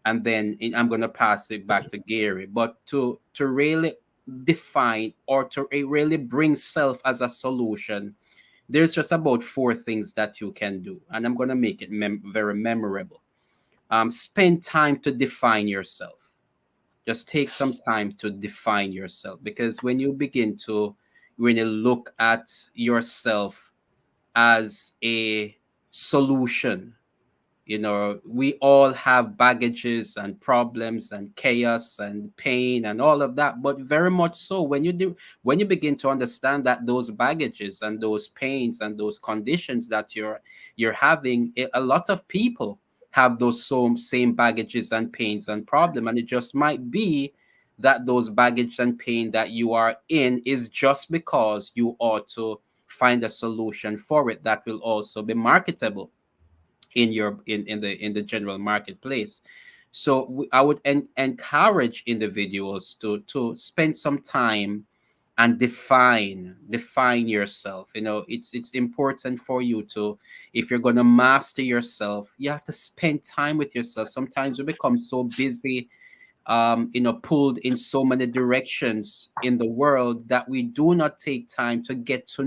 C: and then I'm gonna pass it back to Gary. But to really define or to really bring self as a solution, there's just about four things that you can do, and I'm gonna make it very memorable. Spend time to define yourself. Just take some time to define yourself, because when you begin to really look at yourself as a solution, we all have baggages and problems and chaos and pain and all of that, but very much so when you begin to understand that those baggages and those pains and those conditions that you're having, a lot of people have those same baggages and pains and problem, and it just might be that those baggage and pain that you are in is just because you ought to find a solution for it that will also be marketable in the general marketplace. So I would encourage individuals to spend some time and define yourself. It's important for you to, if you're going to master yourself, you have to spend time with yourself. Sometimes we become so busy, pulled in so many directions in the world, that we do not take time to get to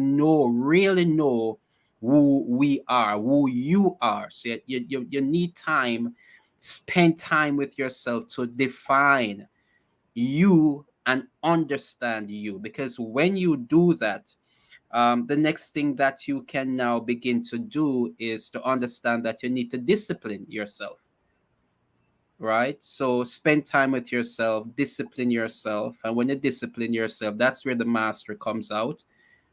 C: really know who we are, who you are. So you need time, spend time with yourself to define you and understand you. Because when you do that, the next thing that you can now begin to do is to understand that you need to discipline yourself. right? So spend time with yourself, discipline yourself. And when you discipline yourself, that's where the master comes out,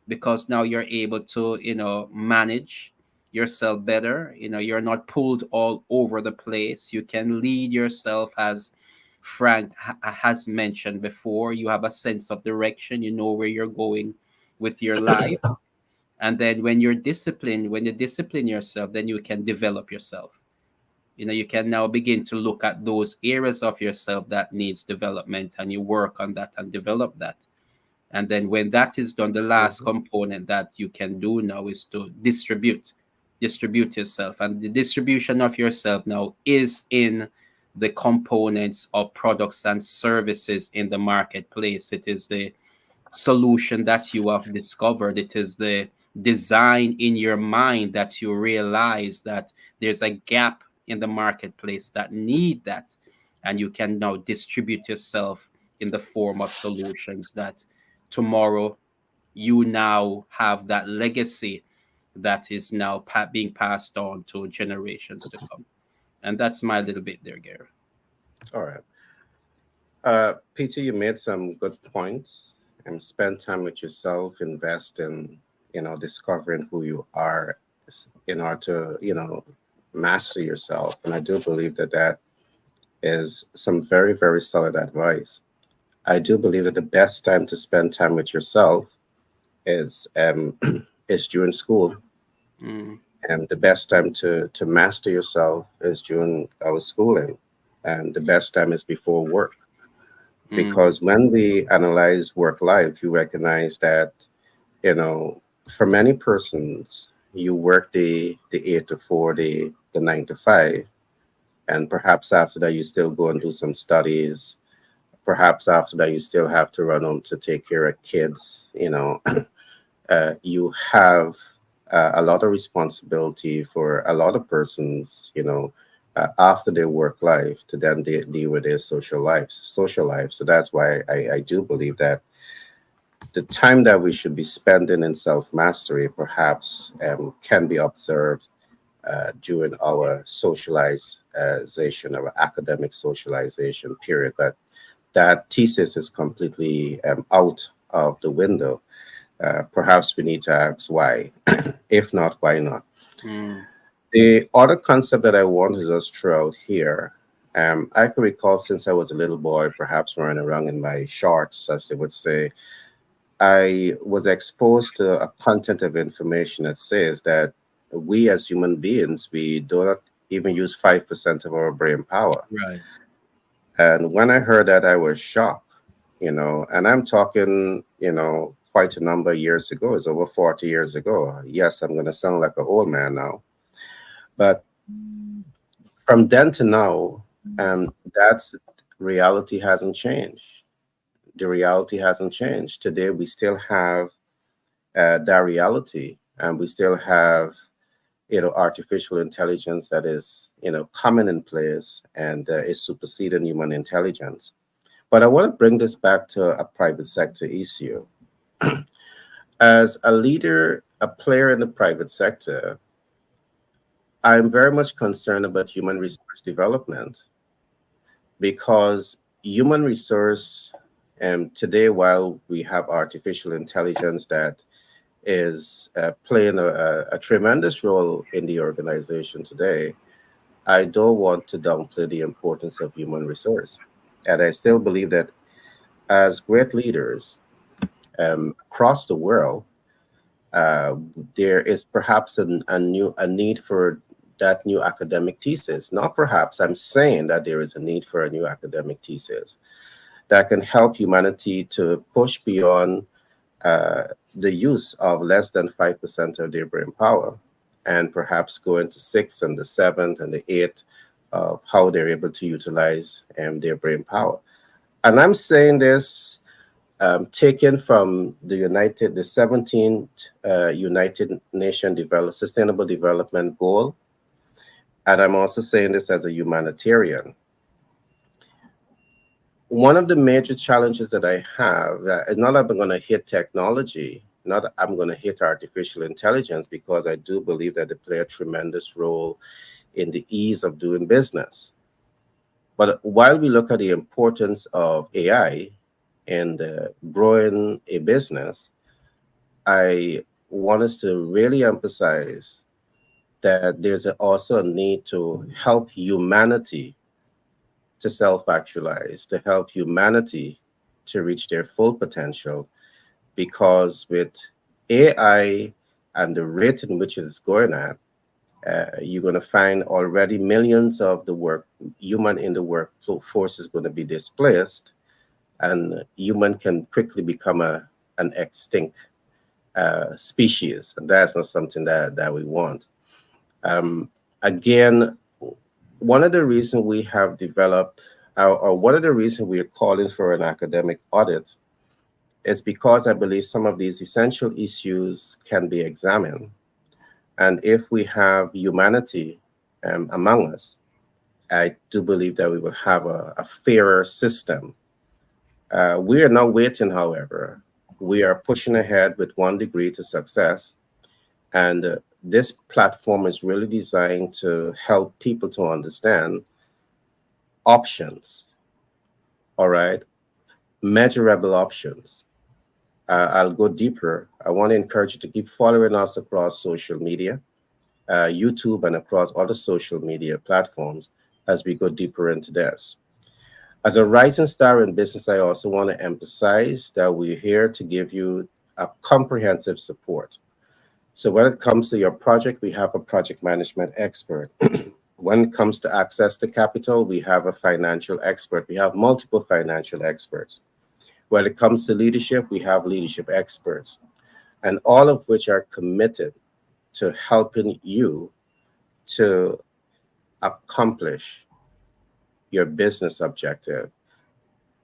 C: because now you're able to, manage yourself better. You're not pulled all over the place. You can lead yourself, as Frank has mentioned before. You have a sense of direction, you know where you're going with your life. And then when you discipline yourself, then you can develop yourself. You can now begin to look at those areas of yourself that needs development, and you work on that and develop that. And then when that is done, the last
D: Mhm.
C: component that you can do now is to distribute yourself. And the distribution of yourself now is in the components of products and services in the marketplace. It is the solution that you have discovered. It is the design in your mind that you realize that there's a gap in the marketplace that need that. And you can now distribute yourself in the form of solutions that tomorrow you now have that legacy that is now being passed on to generations to come. And that's my little bit there, Gary.
A: All right. Peter, you made some good points. And spend time with yourself, invest in, discovering who you are in order to, master yourself. And I do believe that that is some very, very solid advice. I do believe that the best time to spend time with yourself is is during school,
C: Mm,
A: and the best time to master yourself is during our schooling, and the best time is before work.
C: mm,
A: Because when we analyze work life, you recognize that, you know, for many persons, you work the 8 to 4, the 9 to 5, and perhaps after that you still go and do some studies. Perhaps after that you still have to run home to take care of kids. You have a lot of responsibility for a lot of persons, after their work life to then deal with their social life. So that's why I do believe that the time that we should be spending in self mastery perhaps can be observed during our socialization, our academic socialization period. But that thesis is completely out of the window. Perhaps we need to ask why. If not, why not?
C: mm,
A: The other concept that I want to just throw out here, I can recall since I was a little boy, perhaps running around in my shorts, as they would say, I was exposed to a content of information that says that we as human beings, we do not even use 5% of our brain power.
C: right.
A: And when I heard that, I was shocked, and I'm talking, quite a number of years ago. It's over 40 years ago. Yes, I'm going to sound like an old man now. But from then to now, that's reality hasn't changed. The reality hasn't changed. Today, we still have that reality, and we still have, artificial intelligence that is, coming in place and is superseding human intelligence. But I want to bring this back to a private sector issue. As a leader, a player in the private sector, I'm very much concerned about human resource development because human resource, today, while we have artificial intelligence that is playing a tremendous role in the organization today, I don't want to downplay the importance of human resource. And I still believe that as great leaders across the world, uh, there is perhaps a need for that new academic thesis. Not perhaps, I'm saying that there is a need for a new academic thesis that can help humanity to push beyond uh, the use of less than 5% of their brain power and perhaps go into six and the seventh and the eighth of how they're able to utilize their brain power. And I'm saying this taken from the 17th United Nations Sustainable Development Goal. And I'm also saying this as a humanitarian. One of the major challenges that I have is not that I'm going to hit technology, not that I'm going to hit artificial intelligence, because I do believe that they play a tremendous role in the ease of doing business. But while we look at the importance of AI in growing a business, I want us to really emphasize that also a need to help humanity to self actualize, to help humanity to reach their full potential. Because with AI and the rate in which it's going at, you're going to find already millions of the human in the workforce is going to be displaced, and human can quickly become an extinct species, and that's not something that we want. Um, Again, one of the reasons we have developed, or one of the reasons we are calling for an academic audit is because I believe some of these essential issues can be examined. And if we have humanity among us, I do believe that we will have a fairer system. We are not waiting, however. We are pushing ahead with 1 degree to success. And this platform is really designed to help people to understand options, all right? Measurable options. I'll go deeper. I want to encourage you to keep following us across social media, YouTube, and across other social media platforms as we go deeper into this. As a rising star in business, I also want to emphasize that we're here to give you a comprehensive support. So when it comes to your project, we have a project management expert. When it comes to access to capital, we have a financial expert. We have multiple financial experts. When it comes to leadership, we have leadership experts, and all of which are committed to helping you to accomplish your business objective.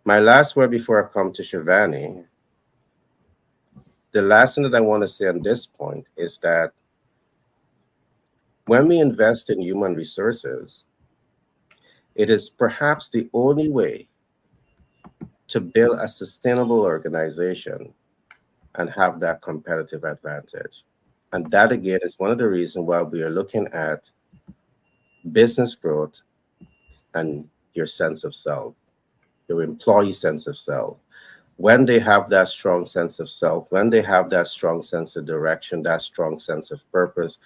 A: My last word before I come to Shivani, the last thing that I want to say on this point is that when we invest in human resources, it is perhaps the only way to build a sustainable organization and have that competitive advantage. And that again is one of the reasons why we are looking at business growth and your sense of self, your employee sense of self. When they have that strong sense of self, when they have that strong sense of direction, that strong sense of purpose,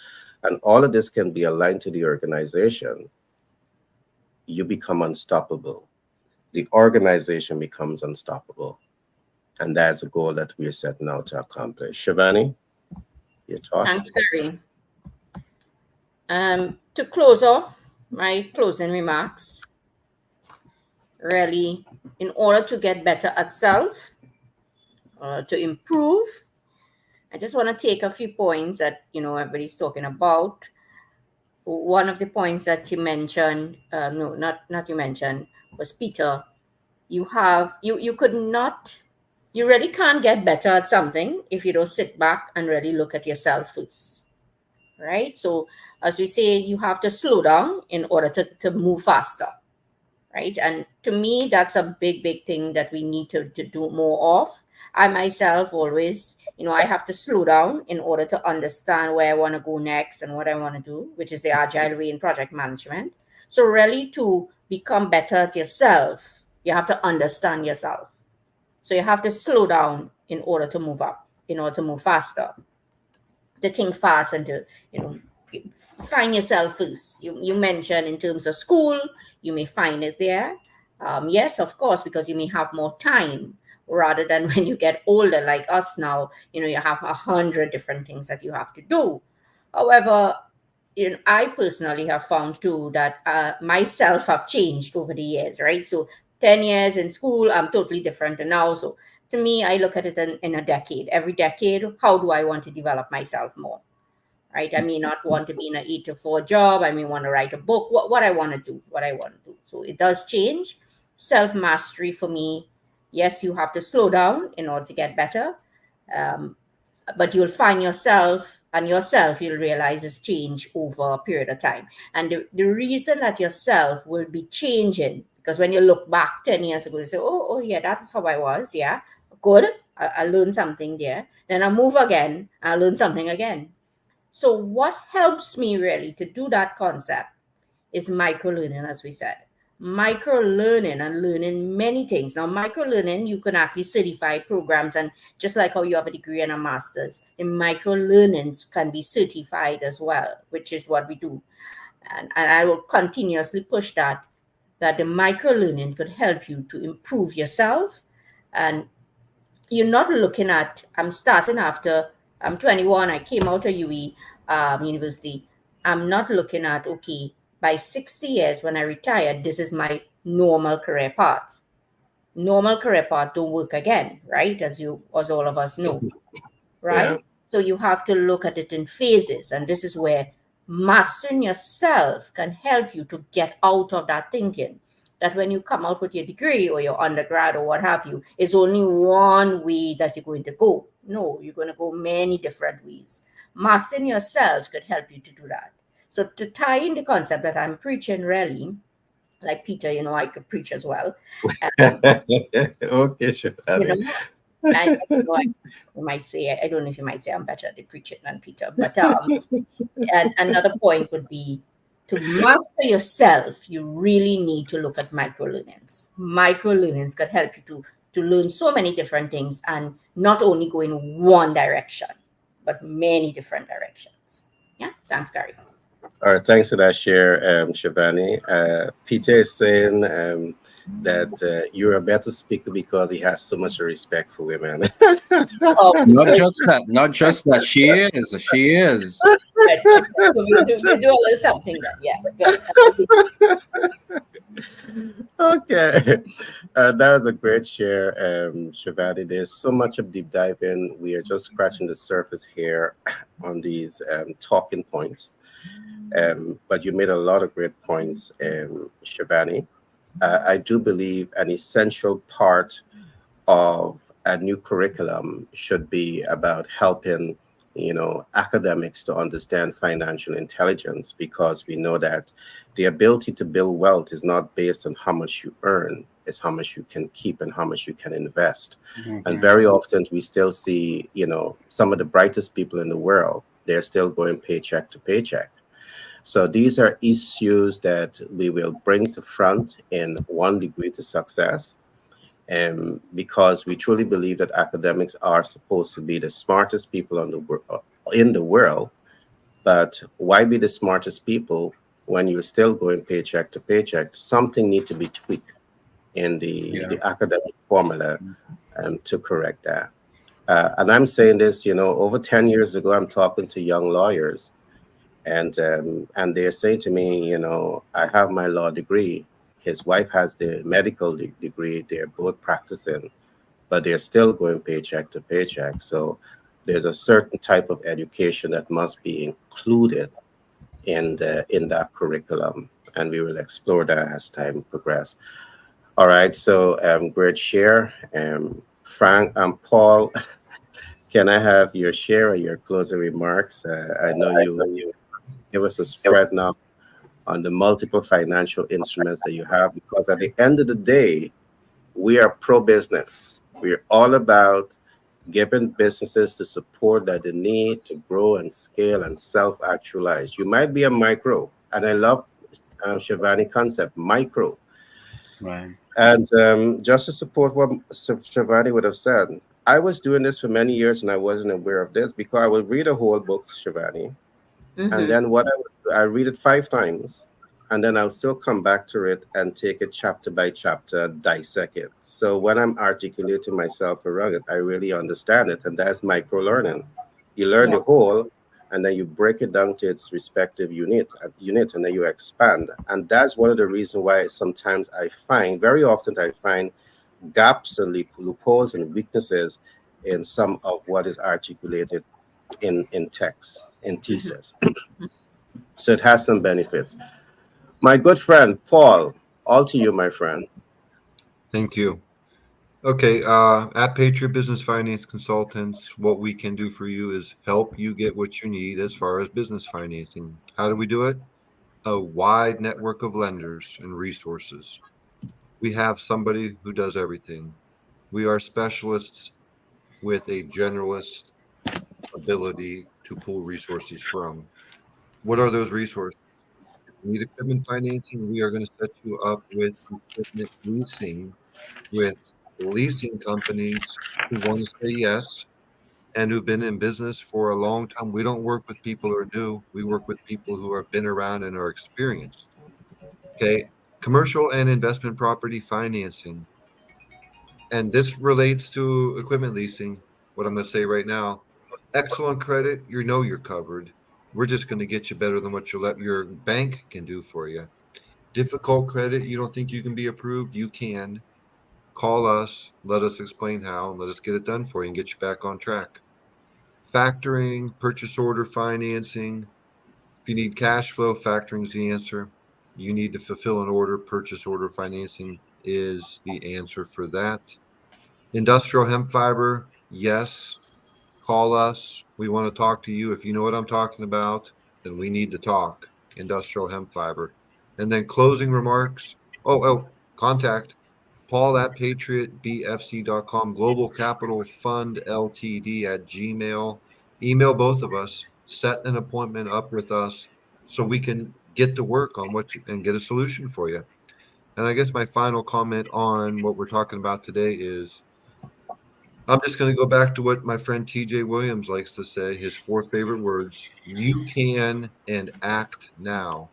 A: and all of this can be aligned to the organization, you become unstoppable. The organization becomes unstoppable. And that's a goal that we are setting out to accomplish. Shivani, your thoughts?
E: Thanks, Gary. To close off my closing remarks, really, in order to get better at self, to improve, I just want to take a few points that everybody's talking about. One of the points that you mentioned, no, not you mentioned, was Peter. You could not, you really can't get better at something if you don't sit back and really look at yourself first, right? So as we say, you have to slow down in order to move faster, right? And to me, that's a big thing that we need to do more of. I myself always, I have to slow down in order to understand where I want to go next and what I want to do, which is the agile way in project management. So really, to become better at yourself, you have to understand yourself. So you have to slow down in order to move up, in order to move faster, to think fast, and to you know find yourself first. You mentioned in terms of school, you may find it there. Yes, of course, because you may have more time rather than when you get older, like us now. You have 100 different things that you have to do. However, I personally have found too that myself have changed over the years, right? So 10 years in school, I'm totally different now. So to me, I look at it in a decade. Every decade, how do I want to develop myself more? Right? I may not want to be in an 8 to 4 job. I may want to write a book. What I want to do, what I want to do. So it does change. Self mastery for me, yes, you have to slow down in order to get better. Um, but you'll find yourself you'll realize is change over a period of time. And the reason that yourself will be changing, because when you look back 10 years ago, you say, oh yeah, that's how I was. Yeah, good. I learned something there. Then I move again, I learn something again. So what helps me really to do that concept is micro learning, as we said. micro learning and learning many things. Now, micro learning, you can actually certify programs, and just like how you have a degree and a master's, the micro learnings can be certified as well, which is what we do. And I will continuously push that the micro learning could help you to improve yourself. And you're not looking at, I'm starting after I'm 21, I came out of UE university. I'm not looking at, okay, by 60 years when I retire, this is my normal career path. Normal career path don't work again, right? As all of us know,
A: Yeah.
E: right? So you have to look at it in phases. And this is where mastering yourself can help you to get out of that thinking that when you come out with your degree or your undergrad or what have you, it's only one way that you're going to go. No, you're going to go many different ways. Mastering yourself could help you to do that. So to tie in the concept that I'm preaching, really, like Peter, I could preach as well. Um,
A: Okay, sure.
E: you know, I don't know. You might say, I don't know if you might say I'm better at the preaching than Peter, but and another point would be to master yourself. You really need to look at micro learnings. Micro learnings could help you to learn so many different things and not only go in one direction, but many different directions. Yeah, thanks, Gary.
A: All right, thanks for that share, Shivani. Peter is saying that you're a better speaker because he has so much respect for women.
E: Oh, good,
C: Not just that. She is.
E: good, good. So we'll do a little something then. Yeah, good.
A: Okay, that was a great share, Shivani. There's so much of deep dive in. We are just scratching the surface here on these talking points. But you made a lot of great points, Shivani. I do believe an essential part of a new curriculum should be about helping academics to understand financial intelligence, because we know that the ability to build wealth is not based on how much you earn, it's how much you can keep and how much you can invest. And
C: Mhm.
A: very often we still see some of the brightest people in the world, they're still going paycheck to paycheck. So these are issues that we will bring to front in one degree to success, because we truly believe that academics are supposed to be the smartest people in the world. But why be the smartest people when you're still going paycheck to paycheck? Something needs to be tweaked in
C: Yeah.
A: the academic formula to correct that. And I'm saying this, over 10 years ago, I'm talking to young lawyers, and they're saying to me, I have my law degree. His wife has the medical degree. They're both practicing, but they're still going paycheck to paycheck. So there's a certain type of education that must be included in that curriculum, and we will explore that as time progresses. All right. So great share, Frank and Paul. Can I have your share or your closing remarks? I know you give us a spread now on the multiple financial instruments that you have, because at the end of the day, we are pro business. We're all about giving businesses the support that they need to grow and scale and self actualize. You might be a micro, and I love Shivani concept, micro.
C: Right.
A: And just to support what Shivani would have said, I was doing this for many years and I wasn't aware of this, because I would read a whole book, Shivani, and
E: Mm-hmm.
A: then I read it 5 times, and then I'll still come back to it and take it chapter by chapter, dissect it. So when I'm articulating myself around it, I really understand it, and that's micro learning. You learn
E: Yeah.
A: the whole, and then you break it down to its respective unit, and then you expand. And that's one of the reasons why sometimes very often I find gaps and loopholes and weaknesses in some of what is articulated in text, in thesis. So it has some benefits. My good friend Paul, all to you, my friend.
D: Thank you. Okay, at Patriot Business Finance Consultants, what we can do for you is help you get what you need as far as business financing. How do we do it? A wide network of lenders and resources. We have somebody who does everything. We are specialists with a generalist ability to pull resources from. What are those resources? You need equipment financing. We are going to set you up with equipment leasing with leasing companies who want to say yes and who've been in business for a long time. We don't work with people who are new. We work with people who have been around and are experienced. Okay. Commercial and investment property financing. And this relates to equipment leasing. What I'm going to say right now, excellent credit, you know you're covered. We're just going to get you better than what your bank can do for you. Difficult credit, you don't think you can be approved? You can. Call us, let us explain how, and let us get it done for you and get you back on track. Factoring, purchase order financing. If you need cash flow, factoring is the answer. You need to fulfill an order, purchase order financing is the answer for that. Industrial hemp fiber, yes. Call us. We want to talk to you. If you know what I'm talking about, then we need to talk. Industrial hemp fiber. And then closing remarks. Contact Paul at patriotbfc.com, Global Capital Fund Ltd at Gmail. Email both of us. Set an appointment up with us so we can get to work on what you and get a solution for you. And I guess my final comment on what we're talking about today is I'm just going to go back to what my friend TJ Williams likes to say, his four favorite words. You can and act now.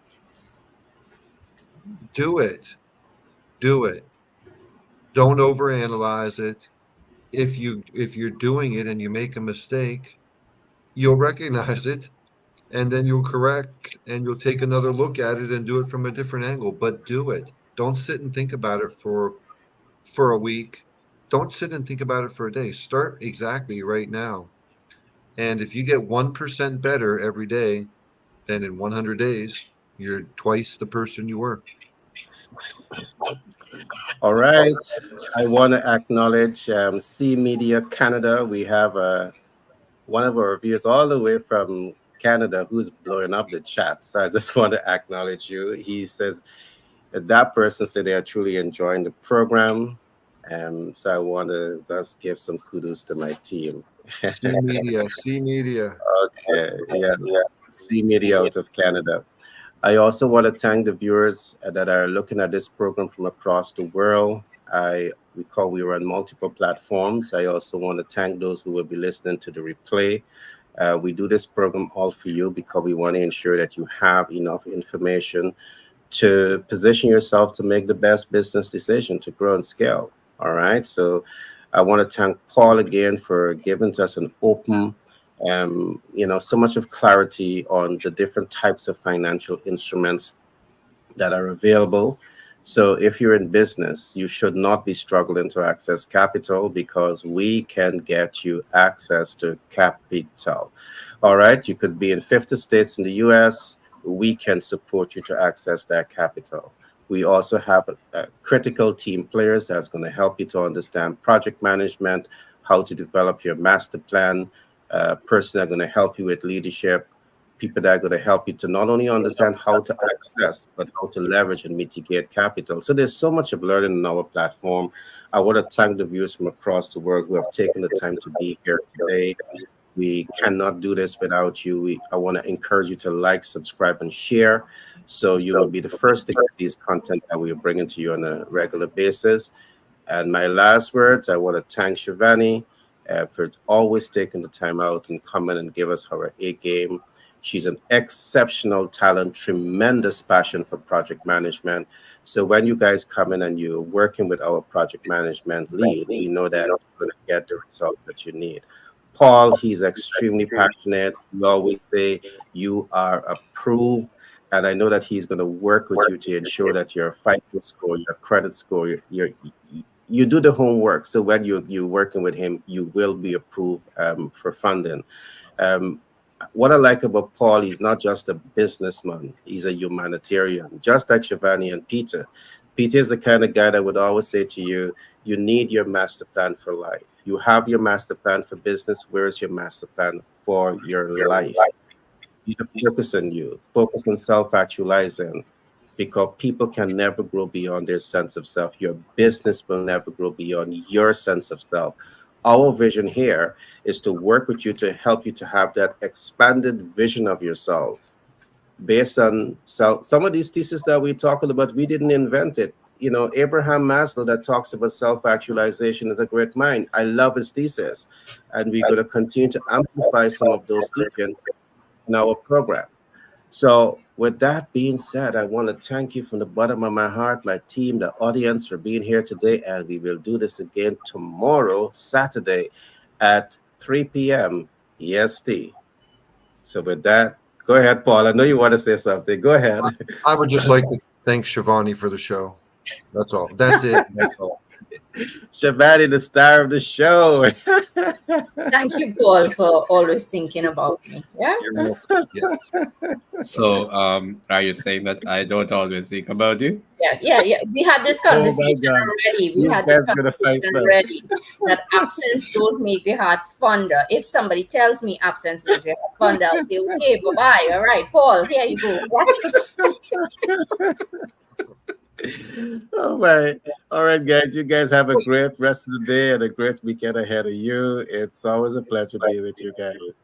D: Do it. Do it. Don't overanalyze it. If you're doing it and you make a mistake, you'll recognize it and then you'll correct and you'll take another look at it and do it from a different angle, but do it. Don't sit and think about it for a week. Don't sit and think about it for a day. Start exactly right now. And if you get 1% better every day, then in 100 days, you're twice the person you were.
A: All right. I want to acknowledge C Media Canada. We have one of our viewers all the way from Canada who's blowing up the chat. So I just want to acknowledge you. He says that person said they are truly enjoying the program. So I want to just give some kudos to my team.
D: C Media, C Media.
A: Okay, yes, C Media out of Canada. I also want to thank the viewers that are looking at this program from across the world. I recall we were on multiple platforms. I also want to thank those who will be listening to the replay. We do this program all for you because we want to ensure that you have enough information to position yourself to make the best business decision to grow and scale. All right. So I want to thank Paul again for giving to us an open, so much of clarity on the different types of financial instruments that are available. So if you're in business, you should not be struggling to access capital because we can get you access to capital. All right, you could be in 50 states in the US. We can support you to access that capital. We also have a critical team players that's going to help you to understand project management, how to develop your master plan, person that are going to help you with leadership, people that are going to help you to not only understand how to access, but how to leverage and mitigate capital. So there's so much of learning in our platform. I want to thank the viewers from across the world who have taken the time to be here today. We cannot do this without you. I want to encourage you to like, subscribe, and share so you will be the first to get these content that we are bringing to you on a regular basis. And my last words, I want to thank Shivani for always taking the time out and coming and give us her A game. She's an exceptional talent, tremendous passion for project management. So when you guys come in and you're working with our project management lead, we know that you're going to get the result that you need. Paul, he's extremely passionate. You always say you are approved. And I know that he's going to work with you to ensure that your FICO score, your credit score, you do the homework. So when you're working with him, you will be approved for funding. Um, what I like about Paul, he's not just a businessman, he's a humanitarian, just like Shivani and Peter. Peter is the kind of guy that would always say to you, you need your master plan for life. You have your master plan for business. Where's your master plan for your life? You need to focus on you, focus on self actualizing because people can never grow beyond their sense of self. Your business will never grow beyond your sense of self. Our vision here is to work with you to help you to have that expanded vision of yourself based on some of these theses that we're talking about, we didn't invent it. You know, Abraham Maslow that talks about self-actualization is a great mind. I love his thesis. And we're going to continue to amplify some of those teachings in our program. So, with that being said, I want to thank you from the bottom of my heart, my team, the audience, for being here today. And we will do this again tomorrow, Saturday, at 3 p.m. EST. So, with that, go ahead, Paul. I know you want to say something. Go ahead.
D: I would just like to thank Shivani for the show. That's all. That's it. That's all.
A: Shabani, the star of the show.
E: Thank you, Paul, for always thinking about me. Yeah.
D: You're welcome. Yeah.
C: So, are you saying that I don't always think about you?
E: Yeah. We had this
A: Oh my
E: conversation
A: God.
E: already. We
A: These
E: had this
A: guys gonna fight
E: conversation
A: now.
E: already that absence don't make the heart fonder. If somebody tells me absence makes the heart fonder, I'll say, okay, bye-bye. All right, Paul, here you go.
A: Oh my. All right, guys. You guys have a great rest of the day and a great weekend ahead of you. It's always a pleasure being with you guys.